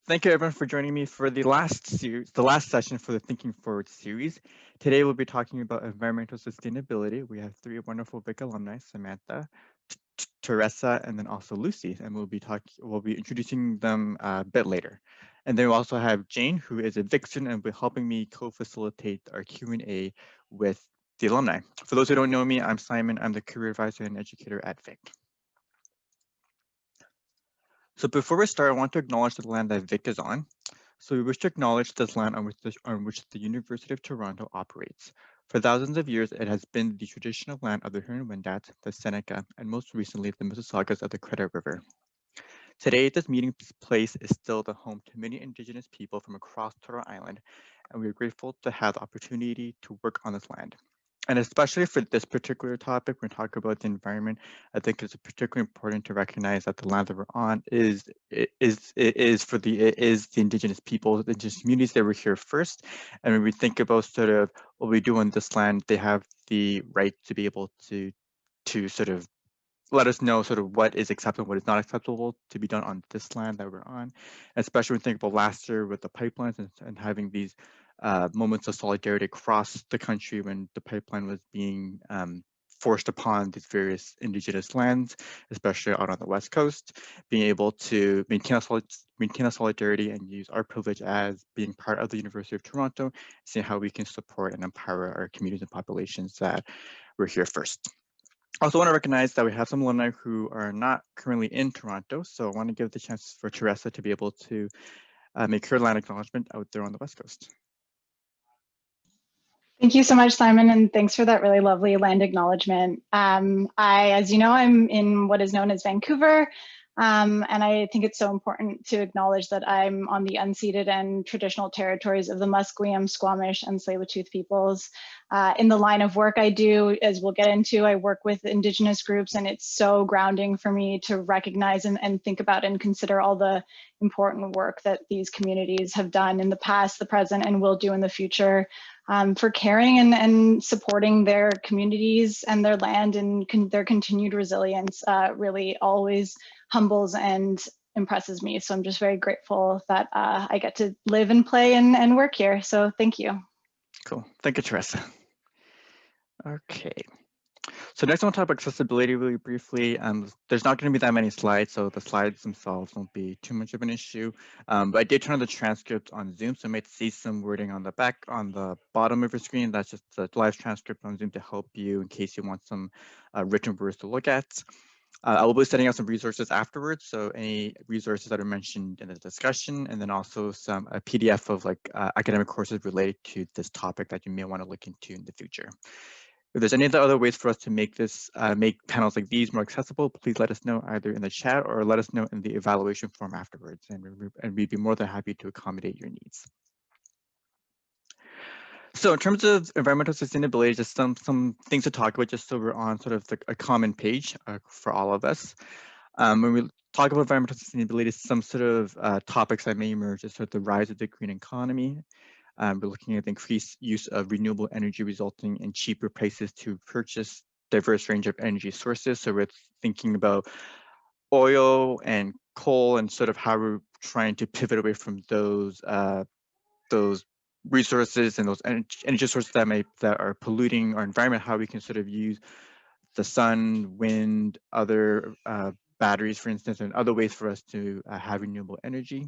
Thank you everyone for joining me for the last session for the Thinking Forward series. Today we'll be talking about environmental sustainability. We have three wonderful Vic alumni, Samantha, Teresa, and then also Lucy, and we'll be introducing them a bit later. And then we also have Jane, who is a Vic student and will be helping me co-facilitate our Q&A with the alumni. For those who don't know me, I'm Simon. I'm the career advisor and educator at Vic. So before we start, I want to acknowledge the land that Vic is on. So we wish to acknowledge this land on which the University of Toronto operates. For thousands of years, it has been the traditional land of the Huron-Wendat, the Seneca, and most recently the Mississaugas of the Credit River. Today, this meeting place is still the home to many Indigenous people from across Turtle Island, and we are grateful to have the opportunity to work on this land. And especially for this particular topic, when we talk about the environment, I think it's particularly important to recognize that the land that we're on is the Indigenous people, the Indigenous communities that were here first. And when we think about sort of what we do on this land, they have the right to be able to sort of let us know sort of what is acceptable, what is not acceptable to be done on this land that we're on. Especially when we think about last year with the pipelines and having these moments of solidarity across the country when the pipeline was being forced upon these various Indigenous lands, especially out on the West Coast, being able to maintain a solidarity and use our privilege as being part of the University of Toronto, seeing how we can support and empower our communities and populations that were here first. I also want to recognize that we have some alumni who are not currently in Toronto, so I want to give the chance for Teresa to be able to make her land acknowledgement out there on the West Coast. Thank you so much, Simon, and thanks for that really lovely land acknowledgement. As you know, I'm in what is known as Vancouver, and I think it's so important to acknowledge that I'm on the unceded and traditional territories of the Musqueam, Squamish, and Tsleil-Waututh peoples. In the line of work I do, as we'll get into, I work with Indigenous groups, and it's so grounding for me to recognize and think about and consider all the important work that these communities have done in the past, the present, and will do in the future. For caring and supporting their communities and their land and their continued resilience really always humbles and impresses me. So I'm just very grateful that I get to live and play and work here. So thank you. Cool. Thank you, Teresa. Okay. So next I want to talk about accessibility really briefly. There's not going to be that many slides, so the slides themselves won't be too much of an issue. But I did turn on the transcript on Zoom, so you might see some wording on the bottom of your screen. That's just the live transcript on Zoom to help you in case you want some written words to look at. I will be setting out some resources afterwards, so any resources that are mentioned in the discussion, and then also a PDF of academic courses related to this topic that you may want to look into in the future. If there's any other ways for us to make panels like these more accessible, please let us know either in the chat or let us know in the evaluation form afterwards, and we'd be more than happy to accommodate your needs. So in terms of environmental sustainability, just some things to talk about, just so we're on sort of a common page for all of us. When we talk about environmental sustainability, some sort of topics that may emerge is sort of the rise of the green economy. We're looking at the increased use of renewable energy resulting in cheaper prices to purchase diverse range of energy sources. So we're thinking about oil and coal and sort of how we're trying to pivot away from those resources and those energy sources that are polluting our environment, how we can sort of use the sun, wind, other batteries, for instance, and other ways for us to have renewable energy.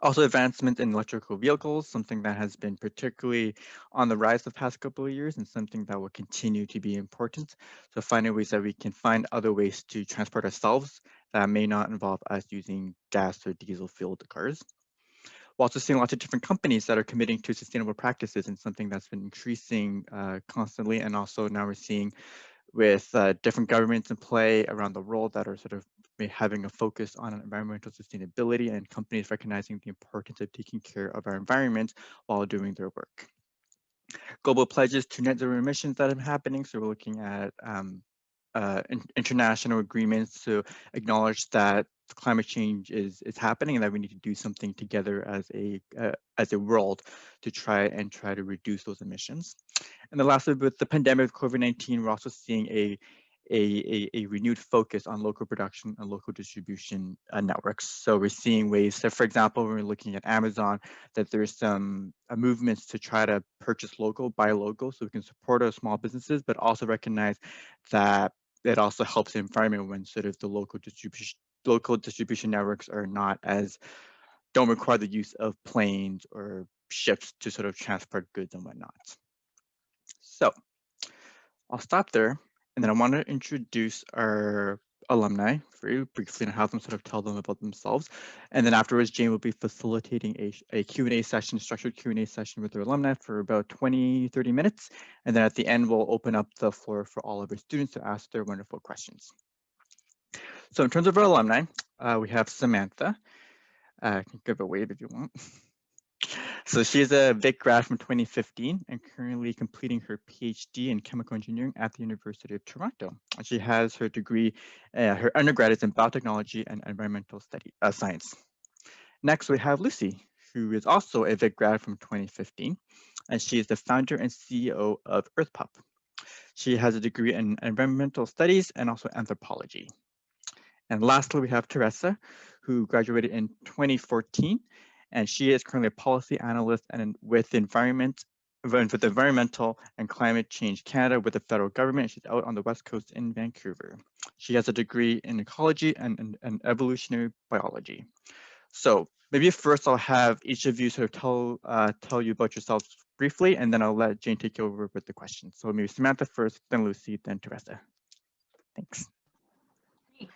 Also, advancement in electrical vehicles, something that has been particularly on the rise the past couple of years and something that will continue to be important. So finding ways that we can find other ways to transport ourselves that may not involve us using gas or diesel fueled cars. We're also seeing lots of different companies that are committing to sustainable practices and something that's been increasing constantly. And also now we're seeing with different governments in play around the world that are sort of having a focus on environmental sustainability and companies recognizing the importance of taking care of our environment while doing their work. Global pledges to net zero emissions that are happening. So we're looking at international agreements to acknowledge that climate change is happening and that we need to do something together as a world to try to reduce those emissions. And then lastly, with the pandemic of COVID-19, we're also seeing a renewed focus on local production and local distribution networks. So we're seeing ways, so for example, when we're looking at Amazon, that there's some movements to try to purchase local, buy local, so we can support our small businesses, but also recognize that it also helps the environment when sort of the local distribution networks are not as, don't require the use of planes or ships to sort of transport goods and whatnot. So I'll stop there, and then I want to introduce our alumni very briefly and have them sort of tell them about themselves. And then afterwards, Jane will be facilitating a Q&A session, structured Q&A session with our alumni for about 20, 30 minutes. And then at the end, we'll open up the floor for all of our students to ask their wonderful questions. So in terms of our alumni, we have Samantha. I can give a wave if you want. So she's a Vic grad from 2015 and currently completing her PhD in chemical engineering at the University of Toronto. She has her degree, her undergrad is in biotechnology and environmental science. Next, we have Lucy, who is also a Vic grad from 2015, and she is the founder and CEO of EarthPup. She has a degree in environmental studies and also anthropology. And lastly, we have Teresa, who graduated in 2014, and she is currently a policy analyst and with Environmental and Climate Change Canada with the federal government. She's out on the West Coast in Vancouver. She has a degree in ecology and evolutionary biology. So maybe first I'll have each of you sort of tell you about yourselves briefly, and then I'll let Jane take you over with the questions. So maybe Samantha first, then Lucy, then Teresa. Thanks.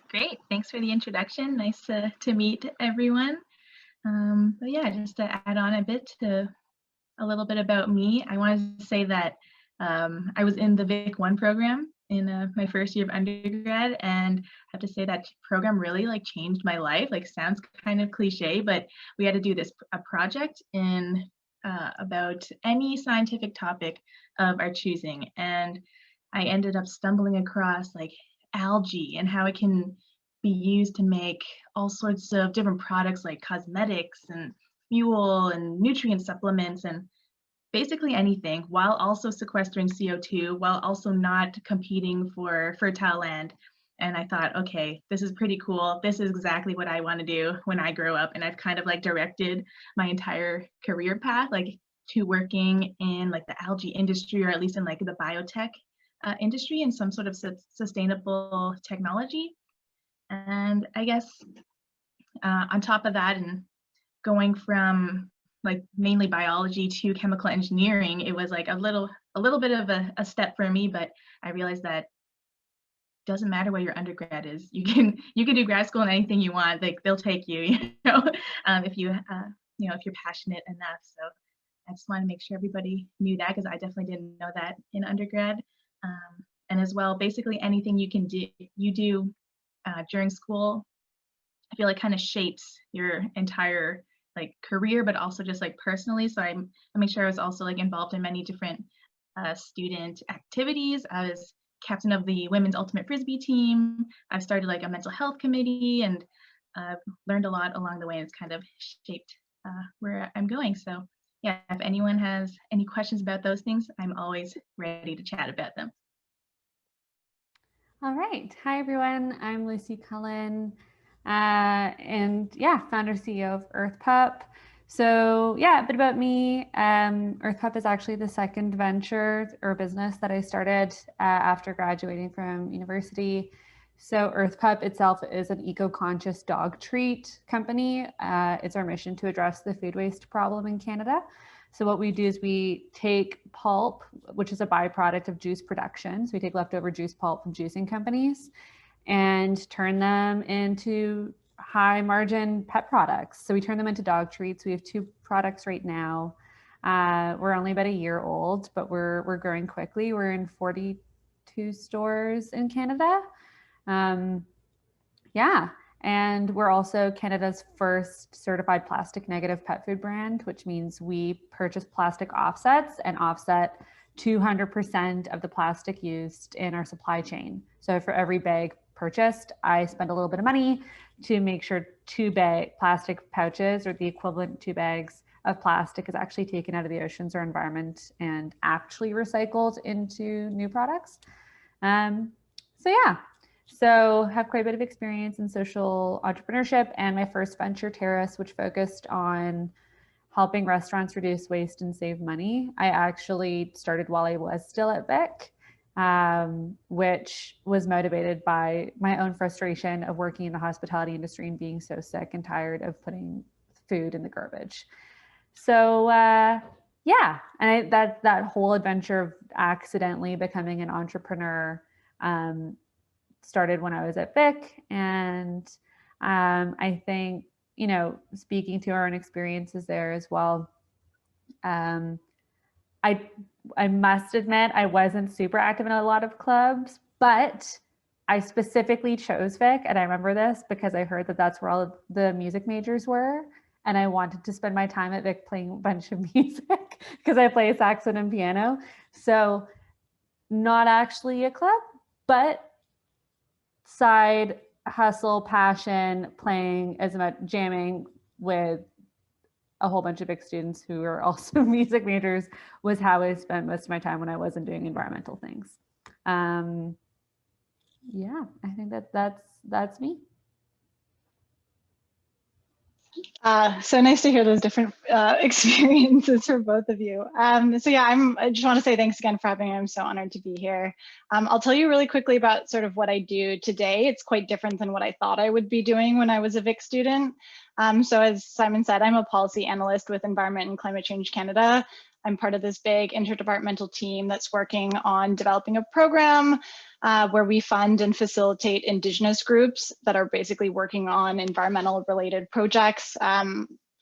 Great, thanks for the introduction. Nice to meet everyone. But yeah, just to add on a bit to a little bit about me, I wanted to say that I was in the Vic 1 program in my first year of undergrad, and I have to say that program really changed my life. Sounds kind of cliche, but we had to do a project in about any scientific topic of our choosing, and I ended up stumbling across algae and how it can be used to make all sorts of different products like cosmetics and fuel and nutrient supplements and basically anything, while also sequestering CO2, while also not competing for fertile land. And I thought, okay, this is pretty cool. This is exactly what I want to do when I grow up. And I've kind of directed my entire career path to working in the algae industry, or at least in the biotech industry, in some sort of sustainable technology. And I guess on top of that, and going from mainly biology to chemical engineering, it was a little bit of a step for me, but I realized that it doesn't matter what your undergrad is. You can do grad school in anything you want. They'll take you, if you're passionate enough. So I just want to make sure everybody knew that, because I definitely didn't know that in undergrad. And as well, basically anything you do during school, I feel kind of shapes your entire career, but also just personally. So I make sure I was also involved in many different student activities. I was captain of the women's ultimate frisbee team. I've started a mental health committee, and I've learned a lot along the way, and it's kind of shaped where I'm going. So yeah, if anyone has any questions about those things, I'm always ready to chat about them. All right. Hi, everyone. I'm Lucy Cullen, and yeah, founder CEO of EarthPup. So yeah, a bit about me. EarthPup is actually the second venture or business that I started after graduating from university. So EarthPup itself is an eco-conscious dog treat company. It's our mission to address the food waste problem in Canada. So what we do is we take pulp, which is a byproduct of juice production. So we take leftover juice pulp from juicing companies and turn them into high margin pet products. So we turn them into dog treats. We have 2 products right now. We're only about a year old, but we're growing quickly. We're in 42 stores in Canada. Yeah. And we're also Canada's first certified plastic negative pet food brand, which means we purchase plastic offsets and offset 200% of the plastic used in our supply chain. So for every bag purchased, I spend a little bit of money to make sure 2 plastic pouches, or the equivalent 2 bags of plastic, is actually taken out of the oceans or environment and actually recycled into new products. So yeah, so have quite a bit of experience in social entrepreneurship, and my first venture, Terrace, which focused on helping restaurants reduce waste and save money. I actually started while I was still at Vic, which was motivated by my own frustration of working in the hospitality industry and being so sick and tired of putting food in the garbage. So yeah, and that whole adventure of accidentally becoming an entrepreneur started when I was at Vic, and I think, you know, speaking to our own experiences there as well, I must admit I wasn't super active in a lot of clubs, but I specifically chose Vic, and I remember this because I heard that that's where all of the music majors were, and I wanted to spend my time at Vic playing a bunch of music because I play saxophone and piano. So not actually a club, but side hustle, passion, playing as much, jamming with a whole bunch of Vic students who are also music majors was how I spent most of my time when I wasn't doing environmental things. Yeah, I think that's me. So nice to hear those different experiences for both of you. So yeah, I just want to say thanks again for having me. I'm so honored to be here. I'll tell you really quickly about sort of what I do today. It's quite different than what I thought I would be doing when I was a Vic student. So as Simon said, I'm a policy analyst with Environment and Climate Change Canada. I'm part of this big interdepartmental team that's working on developing a program where we fund and facilitate Indigenous groups that are basically working on environmental related projects,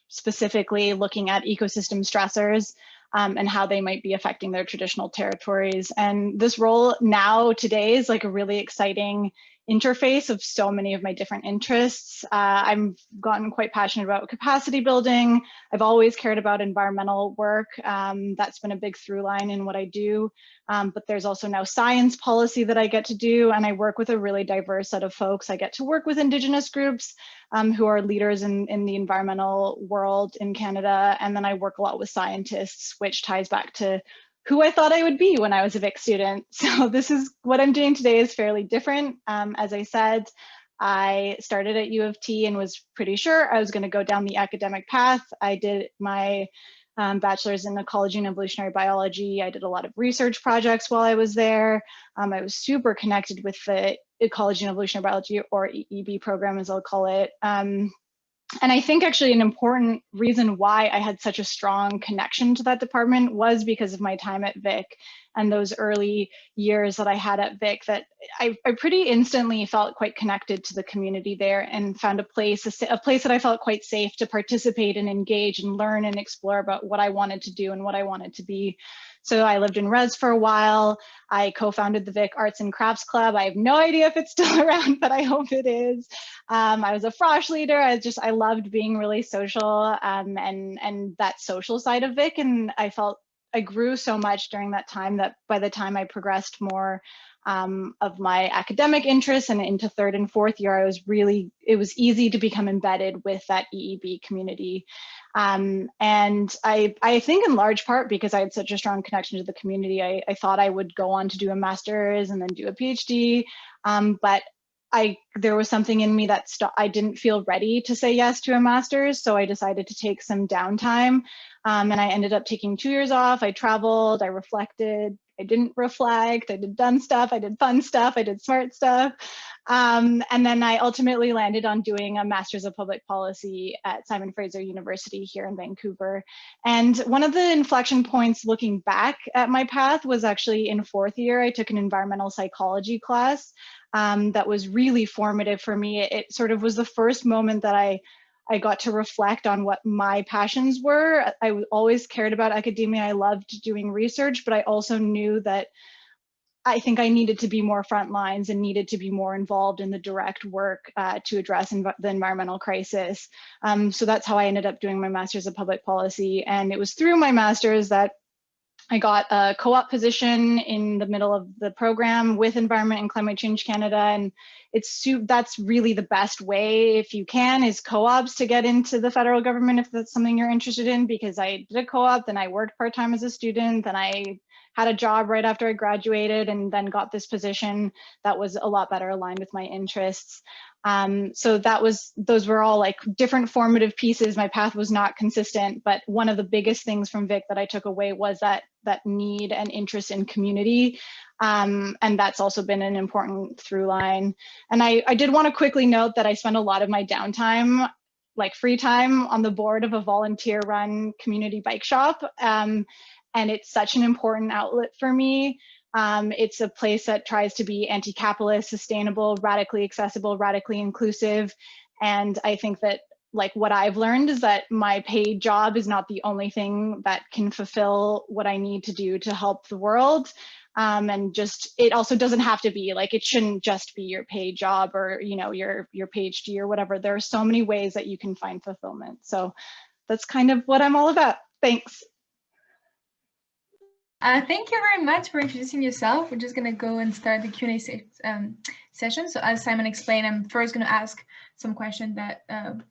specifically looking at ecosystem stressors and how they might be affecting their traditional territories. And this role now today is like a really exciting interface of so many of my different interests. I've gotten quite passionate about capacity building. I've always cared about environmental work. That's been a big through line in what I do. But there's also now science policy that I get to do, and I work with a really diverse set of folks. I get to work with Indigenous groups who are leaders in the environmental world in Canada, and then I work a lot with scientists, which ties back to who I thought I would be when I was a Vic student. So this is what I'm doing today is fairly different. As I said, I started at U of T and was pretty sure I was going to go down the academic path. I did my bachelor's in ecology and evolutionary biology. I did a lot of research projects while I was there. I was super connected with the ecology and evolutionary biology, or EEB program as I'll call it. And I think actually an important reason why I had such a strong connection to that department was because of my time at Vic and those early years that I had at Vic, that I pretty instantly felt quite connected to the community there and found a place that I felt quite safe to participate and engage and learn and explore about what I wanted to do and what I wanted to be. So I lived in Res for a while. I co-founded the Vic Arts and Crafts Club. I have no idea if it's still around, but I hope it is. I was a frosh leader. I loved being really social and that social side of Vic. And I grew so much during that time that by the time I progressed more of my academic interests and into third and fourth year, it was easy to become embedded with that EEB community. And I think in large part because I had such a strong connection to the community, I thought I would go on to do a master's and then do a PhD. But there was something in me that I didn't feel ready to say yes to a master's. So I decided to take some downtime. And I ended up taking 2 years off. I traveled, I reflected, I didn't reflect, I did dumb stuff, I did fun stuff, I did smart stuff. And then I ultimately landed on doing a Master's of Public Policy at Simon Fraser University here in Vancouver. And one of the inflection points looking back at my path was actually in fourth year. I took an environmental psychology class that was really formative for me. It sort of was the first moment that I got to reflect on what my passions were. I always cared about academia. I loved doing research, but I also knew that I think I needed to be more front lines and needed to be more involved in the direct work to address the environmental crisis. So that's how I ended up doing my Master's of Public Policy. And it was through my Master's that I got a co-op position in the middle of the program with Environment and Climate Change Canada. And that's really the best way, if you can, is co-ops to get into the federal government if that's something you're interested in, because I did a co-op, then I worked part-time as a student, then I had a job right after I graduated and then got this position that was a lot better aligned with my interests. So those were all like different formative pieces. My path was not consistent, but one of the biggest things from Vic that I took away was that need and interest in community. And that's also been an important through line. And I did want to quickly note that I spend a lot of my downtime, like free time, on the board of a volunteer run community bike shop. And it's such an important outlet for me. It's a place that tries to be anti-capitalist, sustainable, radically accessible, radically inclusive. And I think that like what I've learned is that my paid job is not the only thing that can fulfill what I need to do to help the world. And just, it also doesn't have to be like, it shouldn't just be your paid job or, you know, your PhD or whatever. There are so many ways that you can find fulfillment. So that's kind of what I'm all about. Thanks. Thank you very much for introducing yourself. We're just going to go and start the Q&A session. So as Simon explained, I'm first going to ask some questions that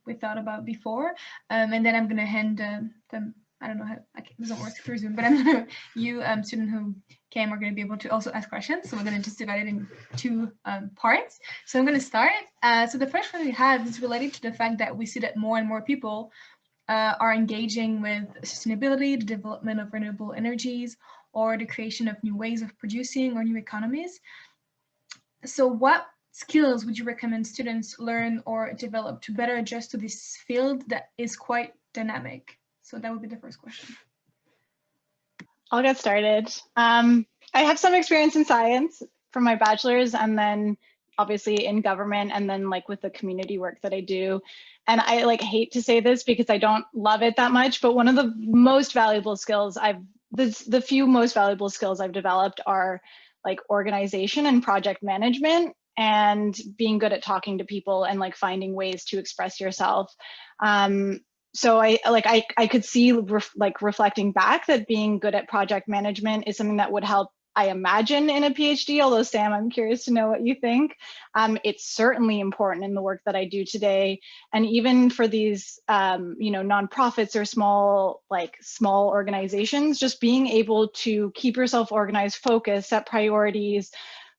we thought about before, and then I'm going to hand them, I don't know how, it doesn't work through Zoom, but I'm going to, you student who came are going to be able to also ask questions. So we're going to just divide it in two parts. So I'm going to start. So the first one we have is related to the fact that we see that more and more people are engaging with sustainability, the development of renewable energies, or the creation of new ways of producing or new economies. So what skills would you recommend students learn or develop to better adjust to this field that is quite dynamic? So that would be the first question. I'll get started. I have some experience in science from my bachelor's, and then obviously in government, and then like with the community work that I do. And I like hate to say this because I don't love it that much, but one of the most valuable skills the few most valuable skills I've developed are like organization and project management, and being good at talking to people and like finding ways to express yourself. So I could see reflecting back that being good at project management is something that would help, I imagine, in a PhD, although Sam, I'm curious to know what you think. It's certainly important in the work that I do today. And even for these, you know, nonprofits or small organizations, just being able to keep yourself organized, focus, set priorities,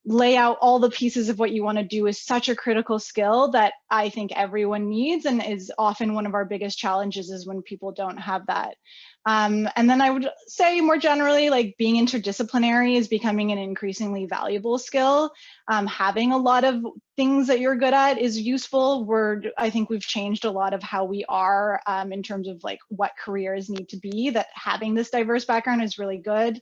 lay out all the pieces of what you want to do is such a critical skill that I think everyone needs, and is often one of our biggest challenges is when people don't have that. And then I would say more generally, like being interdisciplinary is becoming an increasingly valuable skill. Having a lot of things that you're good at is useful. I think we've changed a lot of how we are in terms of like what careers need to be, that having this diverse background is really good.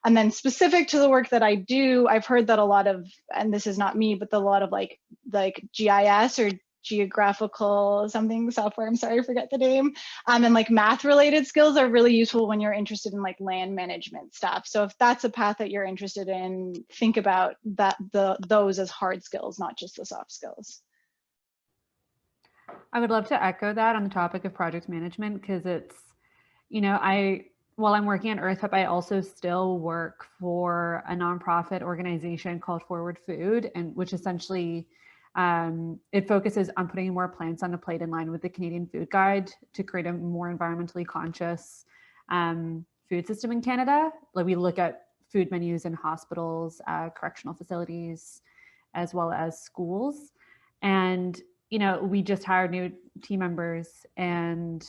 And then specific to the work that I do, I've heard that a lot of, and this is not me, but a lot of like GIS or geographical something software, I'm sorry, I forget the name, and like math related skills are really useful when you're interested in like land management stuff. So if that's a path that you're interested in, think about those as hard skills, not just the soft skills. I would love to echo that on the topic of project management, because it's, you know, while I'm working at EarthPup, I also still work for a nonprofit organization called Forward Food, and which essentially it focuses on putting more plants on the plate in line with the Canadian Food Guide to create a more environmentally conscious food system in Canada. Like we look at food menus in hospitals, correctional facilities, as well as schools. And, you know, we just hired new team members, and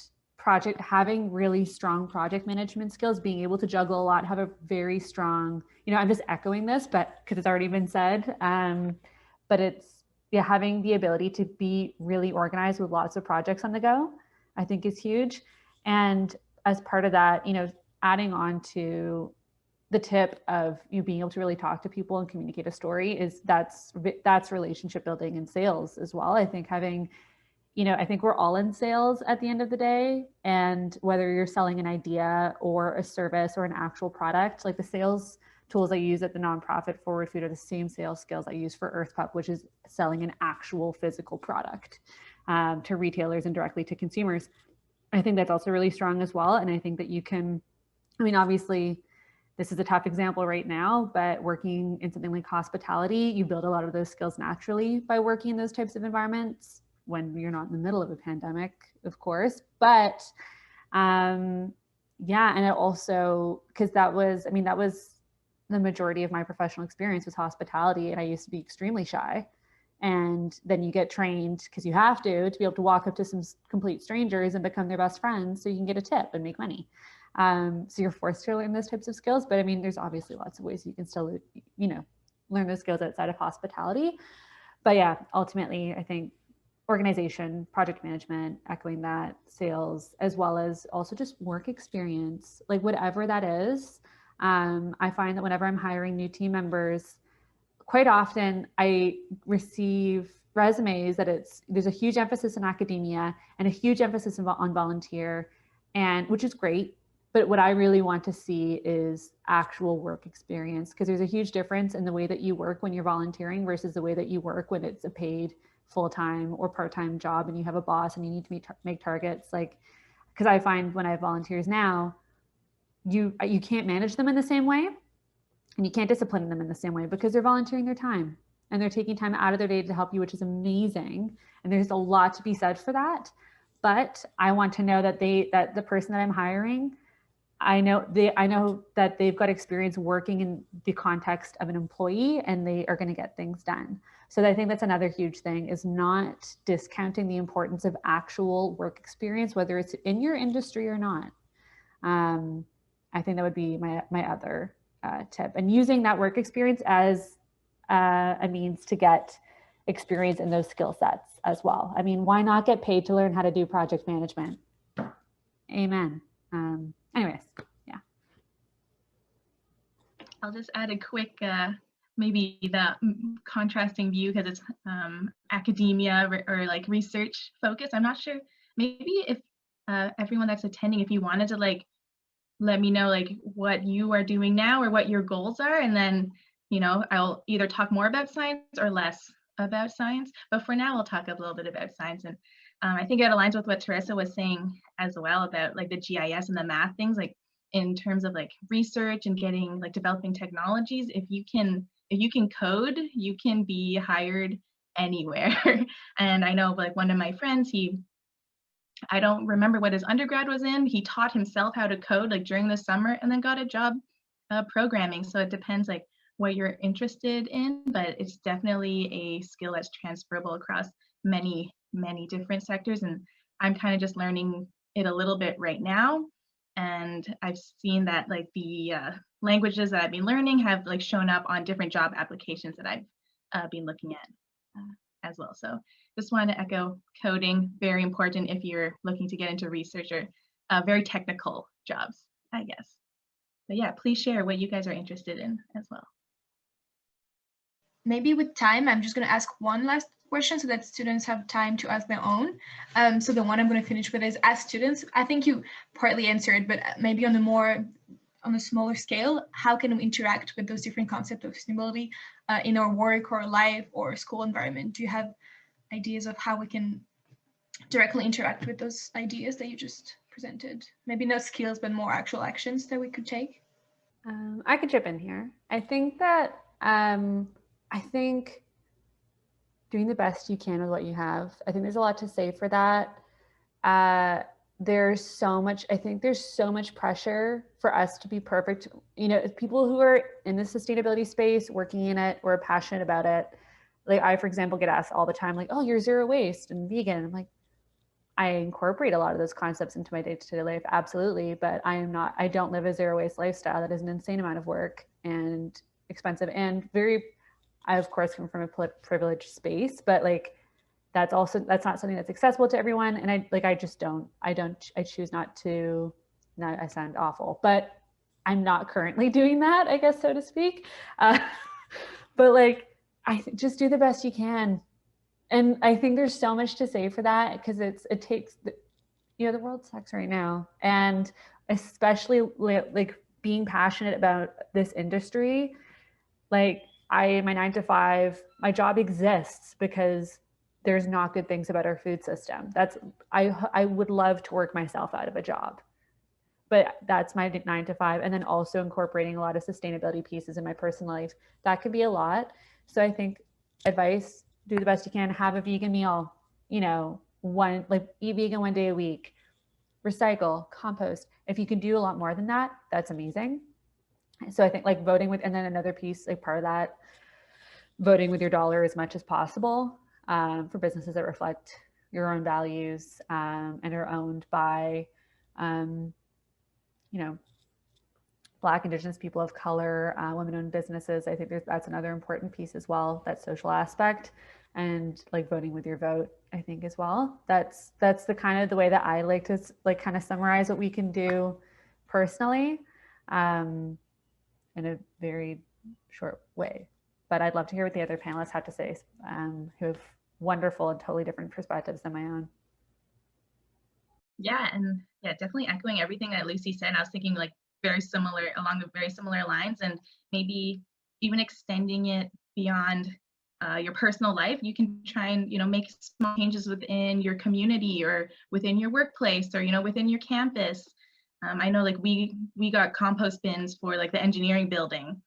having really strong project management skills, being able to juggle a lot, have a very strong, you know, I'm just echoing this, but because it's already been said, but it's, yeah, having the ability to be really organized with lots of projects on the go, I think is huge. And as part of that, you know, adding on to the tip of you being able to really talk to people and communicate a story that's relationship building in sales as well. I think having, you know, I think we're all in sales at the end of the day, and whether you're selling an idea or a service or an actual product, like the sales tools I use at the nonprofit Forward Food are the same sales skills I use for EarthPup, which is selling an actual physical product to retailers and directly to consumers. I think that's also really strong as well. And I think that you can, I mean, obviously this is a tough example right now, but working in something like hospitality, you build a lot of those skills naturally by working in those types of environments, when you're not in the middle of a pandemic, of course. But yeah, and it also, because that was, I mean, that was the majority of my professional experience was hospitality, and I used to be extremely shy. And then you get trained, because you have to be able to walk up to some complete strangers and become their best friends so you can get a tip and make money. So you're forced to learn those types of skills. But I mean, there's obviously lots of ways you can still, you know, learn those skills outside of hospitality. But yeah, ultimately, I think organization, project management, echoing that, sales, as well as also just work experience, like whatever that is. I find that whenever I'm hiring new team members, quite often I receive resumes that there's a huge emphasis in academia and a huge emphasis on volunteer, and which is great. But what I really want to see is actual work experience, because there's a huge difference in the way that you work when you're volunteering versus the way that you work when it's a paid full-time or part-time job and you have a boss and you need to make targets. Like, because I find when I have volunteers now, you can't manage them in the same way, and you can't discipline them in the same way, because they're volunteering their time and they're taking time out of their day to help you, which is amazing. And there's a lot to be said for that. But I want to know that that the person that I'm hiring, I know that they've got experience working in the context of an employee and they are going to get things done. So I think that's another huge thing, is not discounting the importance of actual work experience, whether it's in your industry or not. I think that would be my other tip, and using that work experience as a means to get experience in those skill sets as well. I mean, why not get paid to learn how to do project management? Amen. Anyways, yeah. I'll just add a quick, maybe the contrasting view, because it's academia or like research focus. I'm not sure, maybe if everyone that's attending, if you wanted to like let me know like what you are doing now or what your goals are, and then, you know, I'll either talk more about science or less about science. But for now, I'll talk a little bit about science. And I think it aligns with what Teresa was saying as well about like the GIS and the math things, like in terms of like research and getting like developing technologies. If you can code, you can be hired anywhere. And I know like one of my friends, I don't remember what his undergrad was in. He taught himself how to code like during the summer and then got a job programming. So it depends like what you're interested in, but it's definitely a skill that's transferable across many different sectors. And I'm kind of just learning it a little bit right now. And I've seen that like the languages that I've been learning have like shown up on different job applications that I've been looking at as well. So just want to echo coding, very important if you're looking to get into research or very technical jobs, I guess. But yeah, please share what you guys are interested in as well. Maybe with time, I'm just going to ask one last question so that students have time to ask their own. So the one I'm going to finish with is, as students, I think you partly answered, but maybe on a smaller scale, how can we interact with those different concepts of sustainability in our work or life or school environment? Do you have ideas of how we can directly interact with those ideas that you just presented? Maybe not skills, but more actual actions that we could take? I could chip in here. I think that doing the best you can with what you have. I think there's a lot to say for that. There's so much pressure for us to be perfect. You know, people who are in the sustainability space, working in it, or passionate about it. Like I, for example, get asked all the time, like, oh, you're zero waste and vegan. I'm like, I incorporate a lot of those concepts into my day-to-day life, absolutely. But I don't live a zero waste lifestyle. That is an insane amount of work and expensive and I of course come from a privileged space, but like, that's not something that's accessible to everyone. And I choose not to, now I sound awful, but I'm not currently doing that, I guess, so to speak. But like, just do the best you can. And I think there's so much to say for that, because it takes, you know, the world sucks right now. And especially like being passionate about this industry, like my 9 to 5, my job exists because there's not good things about our food system. I would love to work myself out of a job, but that's my 9 to 5. And then also incorporating a lot of sustainability pieces in my personal life. That could be a lot. So I think advice, do the best you can, have a vegan meal, you know, eat vegan one day a week, recycle, compost, If you can do a lot more than that, that's amazing. So I think like voting with, and then another piece, like part of that, voting with your dollar as much as possible for businesses that reflect your own values and are owned by, you know, Black, Indigenous, people of color, women-owned businesses. I think that's another important piece as well, that social aspect, and like voting with your vote, I think as well. That's the kind of the way that I like to like kind of summarize what we can do personally in a very short way. But I'd love to hear what the other panelists have to say, who have wonderful and totally different perspectives than my own. Yeah, and yeah, definitely echoing everything that Lucy said. I was thinking like along the very similar lines, and maybe even extending it beyond your personal life. You can try and, you know, make small changes within your community or within your workplace or, you know, within your campus. I know like we got compost bins for like the engineering building,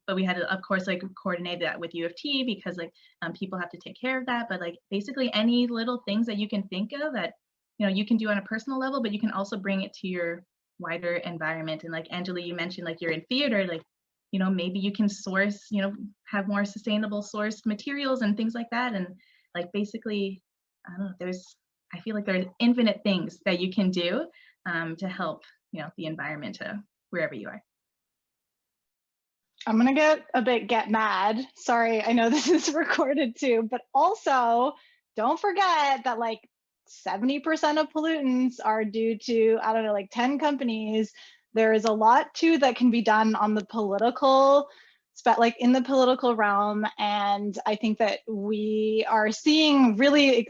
but we had to, of course, like coordinate that with U of T because like people have to take care of that. But like basically any little things that you can think of that, you know, you can do on a personal level, but you can also bring it to your wider environment. And like Angela, you mentioned like you're in theater, like, you know, maybe you can source, you know, have more sustainable sourced materials and things like that. And like basically, I don't know, I feel like there's infinite things that you can do to help, you know, the environment wherever you are. I'm gonna get mad. Sorry, I know this is recorded too, but also don't forget that like 70% of pollutants are due to, I don't know, like 10 companies. There is a lot too that can be done on the political, like in the political realm. And I think that we are seeing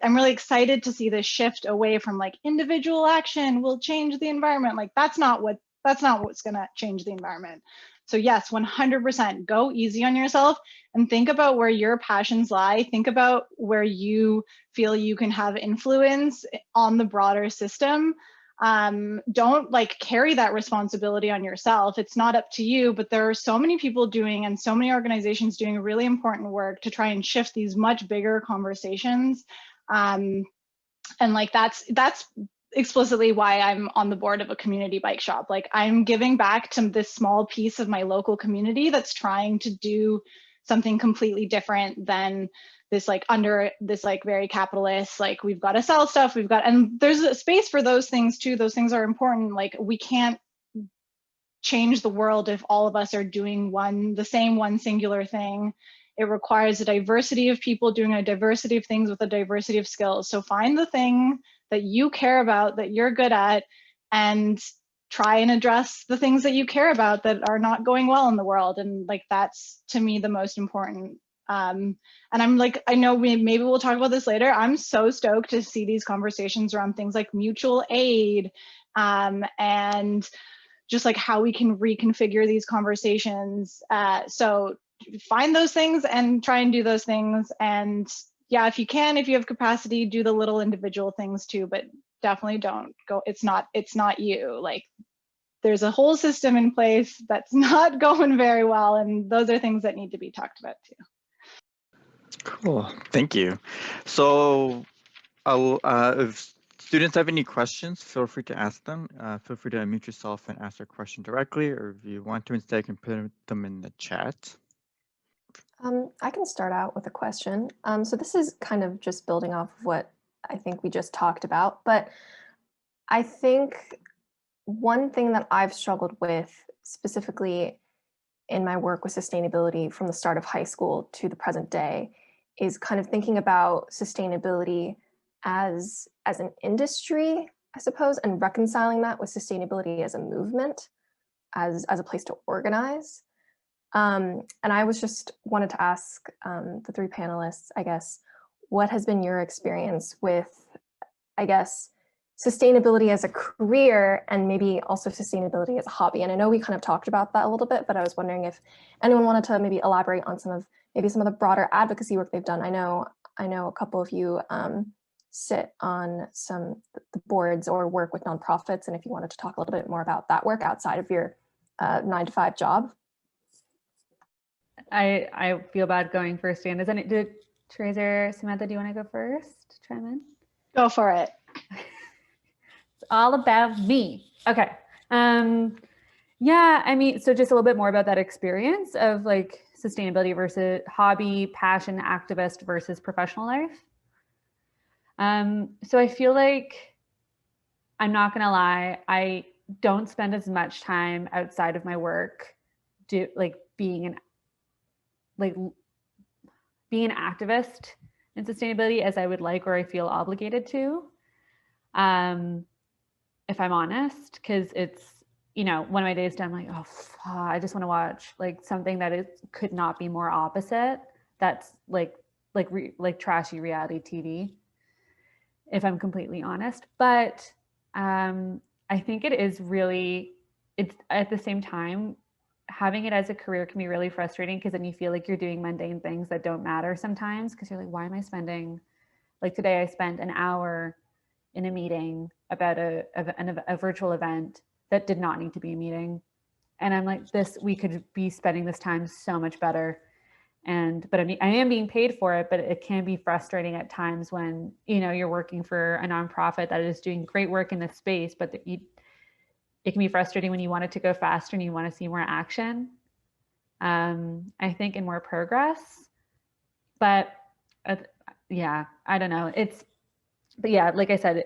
I'm really excited to see this shift away from like individual action will change the environment. Like that's not what's gonna change the environment. So yes, 100% go easy on yourself and think about where your passions lie. Think about where you feel you can have influence on the broader system. Don't like carry that responsibility on yourself. It's not up to you, but there are so many people doing and so many organizations doing really important work to try and shift these much bigger conversations. And like that's explicitly why I'm on the board of a community bike shop. Like I'm giving back to this small piece of my local community that's trying to do something completely different than this like under this like very capitalist, like we've got to sell stuff, and there's a space for those things too. Those things are important. Like we can't change the world if all of us are doing the same one singular thing. It requires a diversity of people doing a diversity of things with a diversity of skills. So find the thing that you care about, that you're good at, and try and address the things that you care about that are not going well in the world. And like, that's to me the most important. And I'm like, I know maybe we'll talk about this later. I'm so stoked to see these conversations around things like mutual aid and just like how we can reconfigure these conversations. So find those things and try and do those things. And yeah, if you have capacity, do the little individual things too, but definitely don't go, it's not you. Like there's a whole system in place that's not going very well. And those are things that need to be talked about too. Cool, thank you. So if students have any questions, feel free to ask them. Feel free to unmute yourself and ask your question directly, or if you want to instead, you can put them in the chat. I can start out with a question. So this is kind of just building off of what I think we just talked about, but I think one thing that I've struggled with specifically in my work with sustainability from the start of high school to the present day is kind of thinking about sustainability as an industry, I suppose, and reconciling that with sustainability as a movement, as a place to organize. And I was just wanted to ask the three panelists, I guess, what has been your experience with, I guess, sustainability as a career and maybe also sustainability as a hobby? And I know we kind of talked about that a little bit, but I was wondering if anyone wanted to maybe elaborate on some of the broader advocacy work they've done. I know a couple of you sit on the boards or work with nonprofits, and if you wanted to talk a little bit more about that work outside of your 9-to-5 job. I feel bad going first, Dan. Did Teresa or Samantha, do you want to go first? Chime in? Go for it. all about me. Okay. Yeah, I mean, so just a little bit more about that experience of like sustainability versus hobby, passion, activist versus professional life. So I feel like, I'm not gonna lie, I don't spend as much time outside of my work being an activist in sustainability as I would like, or I feel obligated to. If I'm honest, because it's, one of my days done, I'm like, oh, I just want to watch like something that could not be more opposite. That's like trashy reality TV, if I'm completely honest. But I think it's at the same time, having it as a career can be really frustrating, because then you feel like you're doing mundane things that don't matter sometimes, because you're like, why am I spending, like today I spent an hour in a meeting about a virtual event that did not need to be a meeting. And I'm like, we could be spending this time so much better. But I am being paid for it, but it can be frustrating at times when, you're working for a nonprofit that is doing great work in this space, but it can be frustrating when you want it to go faster and you want to see more action. I think, and more progress, but yeah, I don't know. But yeah, like I said,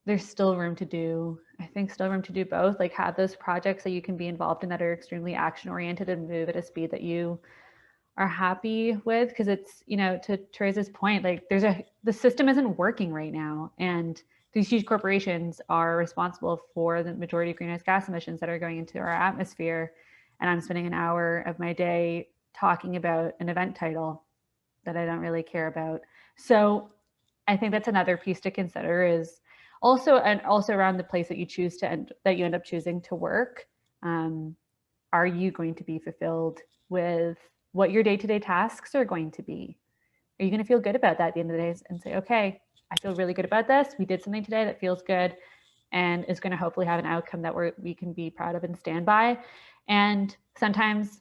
there's still room to do, I think still room to do both, like have those projects that you can be involved in that are extremely action oriented and move at a speed that you are happy with. Because it's, to Theresa's point, like the system isn't working right now. And these huge corporations are responsible for the majority of greenhouse gas emissions that are going into our atmosphere. And I'm spending an hour of my day talking about an event title that I don't really care about. So I think that's another piece to consider, is also around the place that you end up choosing to work. Are you going to be fulfilled with what your day-to-day tasks are going to be? Are you going to feel good about that at the end of the day and say, okay, I feel really good about this. We did something today that feels good and is going to hopefully have an outcome that we can be proud of and stand by. And sometimes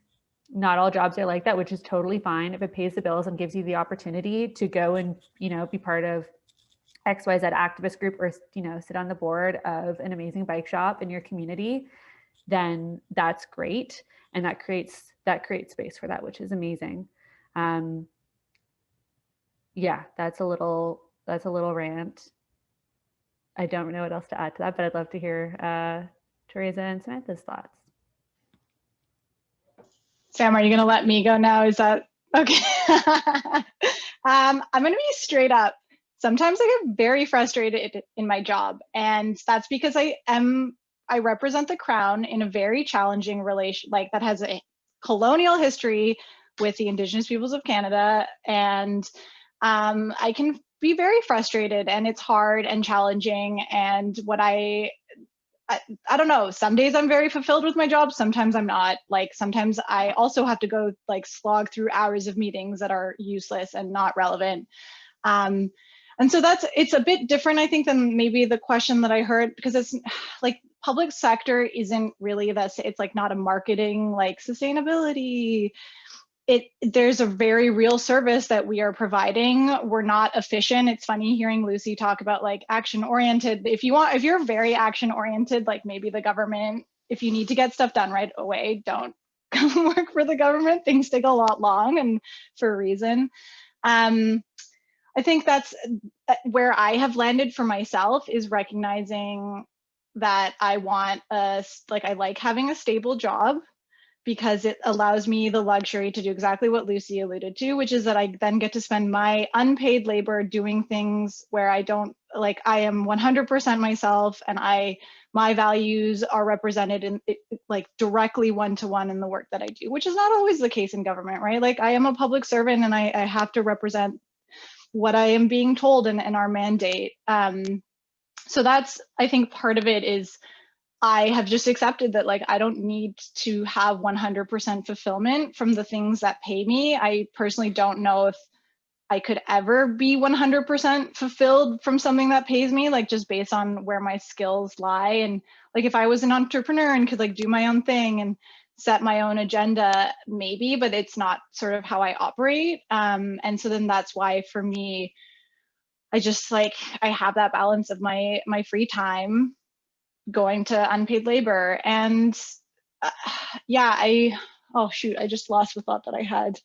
not all jobs are like that, which is totally fine. If it pays the bills and gives you the opportunity to go and, be part of XYZ activist group, or, sit on the board of an amazing bike shop in your community, then that's great. And that creates space for that, which is amazing. Yeah, that's a little rant. I don't know what else to add to that, but I'd love to hear Theresa and Samantha's thoughts. Sam, are you going to let me go now? Is that okay? I'm going to be straight up. Sometimes I get very frustrated in my job, and that's because I represent the Crown in a very challenging relation, like that has a colonial history with the Indigenous peoples of Canada, and I can be very frustrated, and it's hard and challenging. And what I don't know, some days I'm very fulfilled with my job, sometimes I'm not. Like sometimes I also have to go like slog through hours of meetings that are useless and not relevant. And so it's a bit different, I think, than maybe the question that I heard, because it's like public sector isn't really it's like not a marketing like sustainability. There's a very real service that we are providing. We're not efficient. It's funny hearing Lucy talk about like action oriented. If you're very action oriented, like maybe the government, if you need to get stuff done right away, don't work for the government. Things take a lot long, and for a reason. I think that's where I have landed for myself, is recognizing that I like having a stable job, because it allows me the luxury to do exactly what Lucy alluded to, which is that I then get to spend my unpaid labor doing things where I am 100% myself, and my values are represented in like directly one-to-one in the work that I do, which is not always the case in government, right? Like I am a public servant, and I have to represent what I am being told in our mandate. So that's, I think part of it is I have just accepted that like I don't need to have 100% fulfillment from the things that pay me. I personally don't know if I could ever be 100% fulfilled from something that pays me, like just based on where my skills lie. And like if I was an entrepreneur and could like do my own thing and set my own agenda, maybe, but it's not sort of how I operate. And so then that's why for me, I just like, I have that balance of my free time going to unpaid labor. And yeah, oh shoot, I just lost the thought that I had.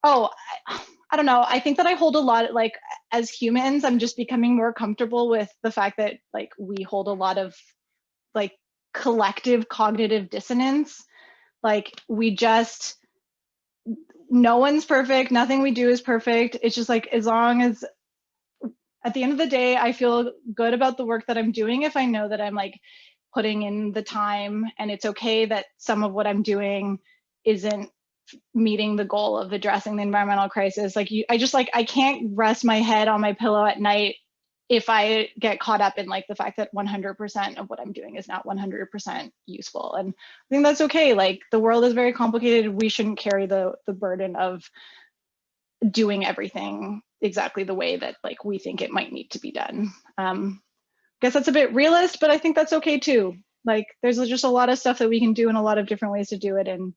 Oh, I don't know. I think that I hold a lot, like as humans, I'm just becoming more comfortable with the fact that like we hold a lot of like collective cognitive dissonance. Like we just, no one's perfect. Nothing we do is perfect. It's just like, as long as at the end of the day, I feel good about the work that I'm doing if I know that I'm like putting in the time, and it's okay that some of what I'm doing isn't meeting the goal of addressing the environmental crisis. Like I just like, I can't rest my head on my pillow at night if I get caught up in like the fact that 100% of what I'm doing is not 100% useful. And I think that's okay. Like the world is very complicated. We shouldn't carry the burden of doing everything exactly the way that like we think it might need to be done. Guess that's a bit realist, but I think that's okay too. Like there's just a lot of stuff that we can do and a lot of different ways to do it, and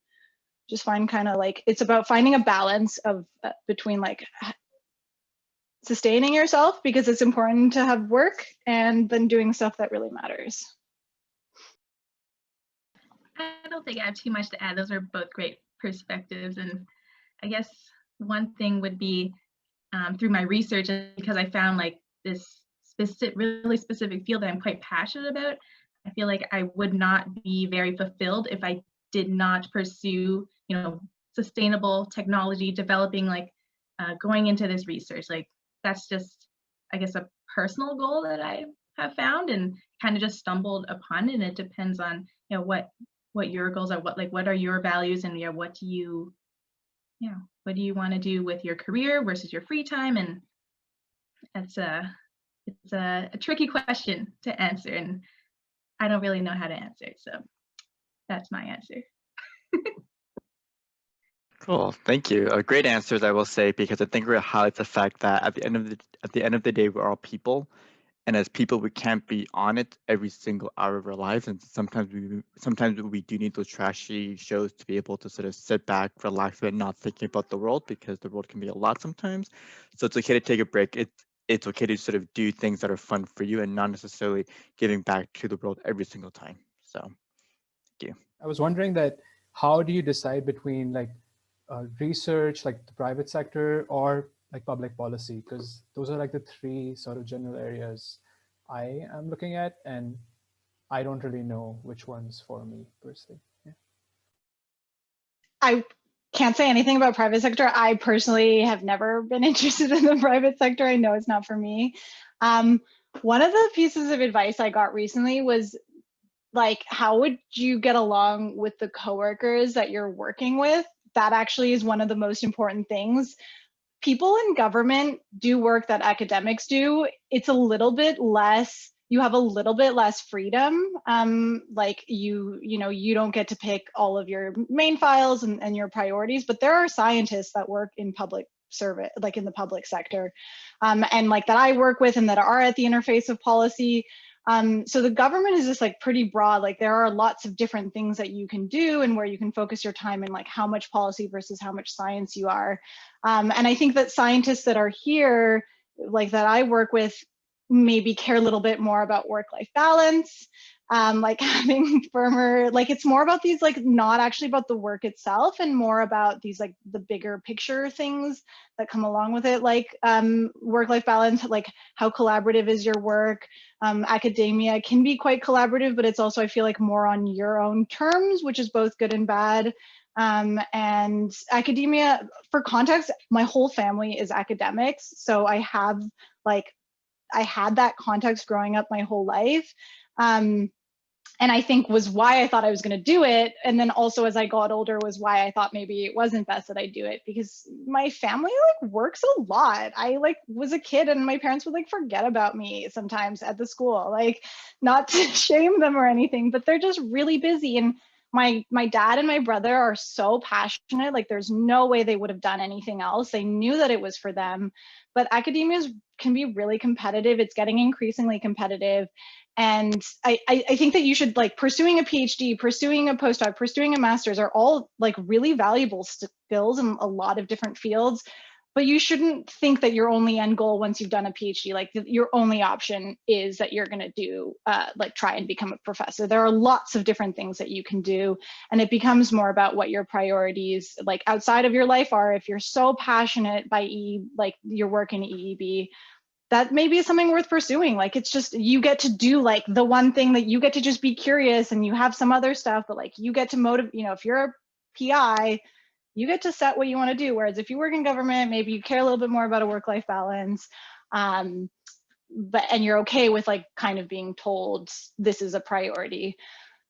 just find kind of like, it's about finding a balance of between like sustaining yourself because it's important to have work, and then doing stuff that really matters. I don't think I have too much to add. Those are both great perspectives. And I guess one thing would be through my research, because I found like this really specific field that I'm quite passionate about, I feel like I would not be very fulfilled if I did not pursue, you know, sustainable technology, developing like going into this research. Like that's just, I guess, a personal goal that I have found and kind of just stumbled upon. And it depends on, you know, what your goals are, what are your values, and what do you want to do with your career versus your free time. And it's a tricky question to answer, and I don't really know how to answer it, so that's my answer. Cool, thank you. Great answers, I will say, because I think it really highlights the fact that at the end of the day, we're all people, and as people, we can't be on it every single hour of our lives, and sometimes we do need those trashy shows to be able to sort of sit back, relax, and not thinking about the world, because the world can be a lot sometimes. So it's okay to take a break. It's okay to sort of do things that are fun for you and not necessarily giving back to the world every single time. So thank you. I was wondering that how do you decide between like research, like the private sector, or like public policy? Because those are like the three sort of general areas I am looking at, and I don't really know which one's for me per se. Yeah. I can't say anything about private sector. I personally have never been interested in the private sector. I know it's not for me. One of the pieces of advice I got recently was like, how would you get along with the coworkers that you're working with? That actually is one of the most important things. People in government do work that academics do. It's a little bit less, you have a little bit less freedom. Like you don't get to pick all of your main files and your priorities, but there are scientists that work in public service, like in the public sector, and like that I work with and that are at the interface of policy. So the government is just like pretty broad. Like there are lots of different things that you can do and where you can focus your time in, like how much policy versus how much science you are. And I think that scientists that are here, like that I work with, maybe care a little bit more about work-life balance, like having firmer, like it's more about these, like not actually about the work itself and more about these like the bigger picture things that come along with it, like work-life balance, like how collaborative is your work. Academia can be quite collaborative, but it's also, I feel like, more on your own terms, which is both good and bad. And academia, for context, my whole family is academics. So I had that context growing up my whole life. And I think was why I thought I was going to do it. And then also as I got older was why I thought maybe it wasn't best that I do it, because my family like works a lot. I like was a kid and my parents would like forget about me sometimes at the school, like not to shame them or anything, but they're just really busy. And my dad and my brother are so passionate, like there's no way they would have done anything else. They knew that it was for them, but academia can be really competitive. It's getting increasingly competitive. And I think that you should, like, pursuing a PhD, pursuing a postdoc, pursuing a master's are all like really valuable skills in a lot of different fields. but you shouldn't think that your only end goal once you've done a PhD, like your only option is that you're going to do like try and become a professor. There are lots of different things that you can do, and it becomes more about what your priorities like outside of your life are. If you're so passionate by like your work in EEB, that maybe is something worth pursuing. Like it's just, you get to do like the one thing that you get to just be curious, and you have some other stuff, but like you get to motivate, you know, if you're a PI, you get to set what you want to do. Whereas if you work in government, maybe you care a little bit more about a work-life balance. And you're okay with like kind of being told this is a priority.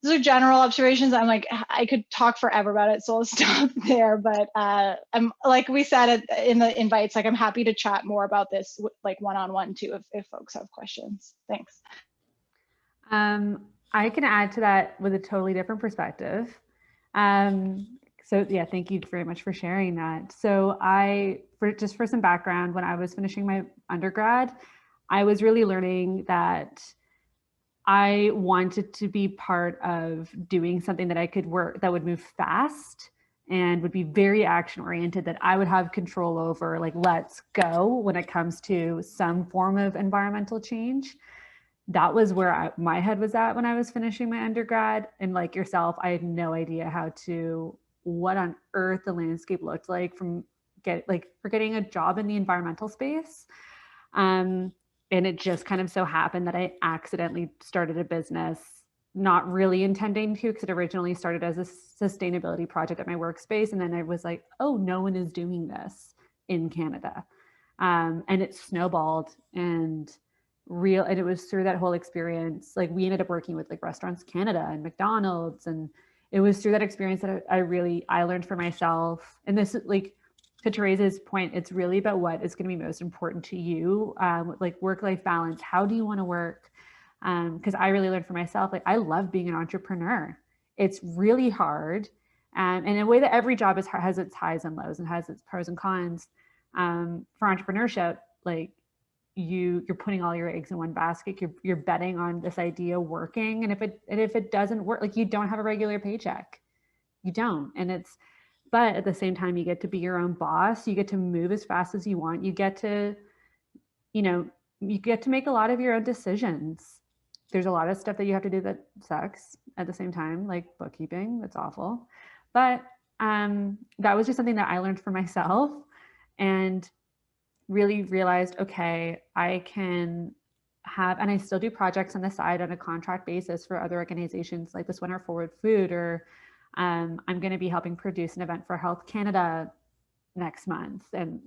Those are general observations. I'm like, I could talk forever about it, so I'll stop there. But I'm, like we said in the invites, like I'm happy to chat more about this like one-on-one too, if folks have questions. Thanks. I can add to that with a totally different perspective. So yeah, thank you very much for sharing that. So just for some background, when I was finishing my undergrad, I was really learning that I wanted to be part of doing something that I could work, that would move fast and would be very action oriented, that I would have control over, like, let's go when it comes to some form of environmental change. That was where my head was at when I was finishing my undergrad. And like yourself, I had no idea what on earth the landscape looked like for getting a job in the environmental space. And it just kind of so happened that I accidentally started a business, not really intending to, because it originally started as a sustainability project at my workspace. And then I was like, oh, no one is doing this in Canada. And it snowballed, and it was through that whole experience. Like we ended up working with like Restaurants Canada and McDonald's. And it was through that experience that I learned for myself. And this, like, to Therese's point, it's really about what is going to be most important to you, like work-life balance. How do you want to work? Because I really learned for myself, like I love being an entrepreneur. It's really hard. And in a way that every job has its highs and lows and has its pros and cons. For entrepreneurship, like you're putting all your eggs in one basket. You're betting on this idea working. And if it doesn't work, like you don't have a regular paycheck. You don't. But at the same time, you get to be your own boss. You get to move as fast as you want. You get to make a lot of your own decisions. There's a lot of stuff that you have to do that sucks at the same time, like bookkeeping. That's awful. But that was just something that I learned for myself, and really realized, okay, I can have, and I still do projects on the side on a contract basis for other organizations like this Winter Forward Food, or I'm going to be helping produce an event for Health Canada next month. And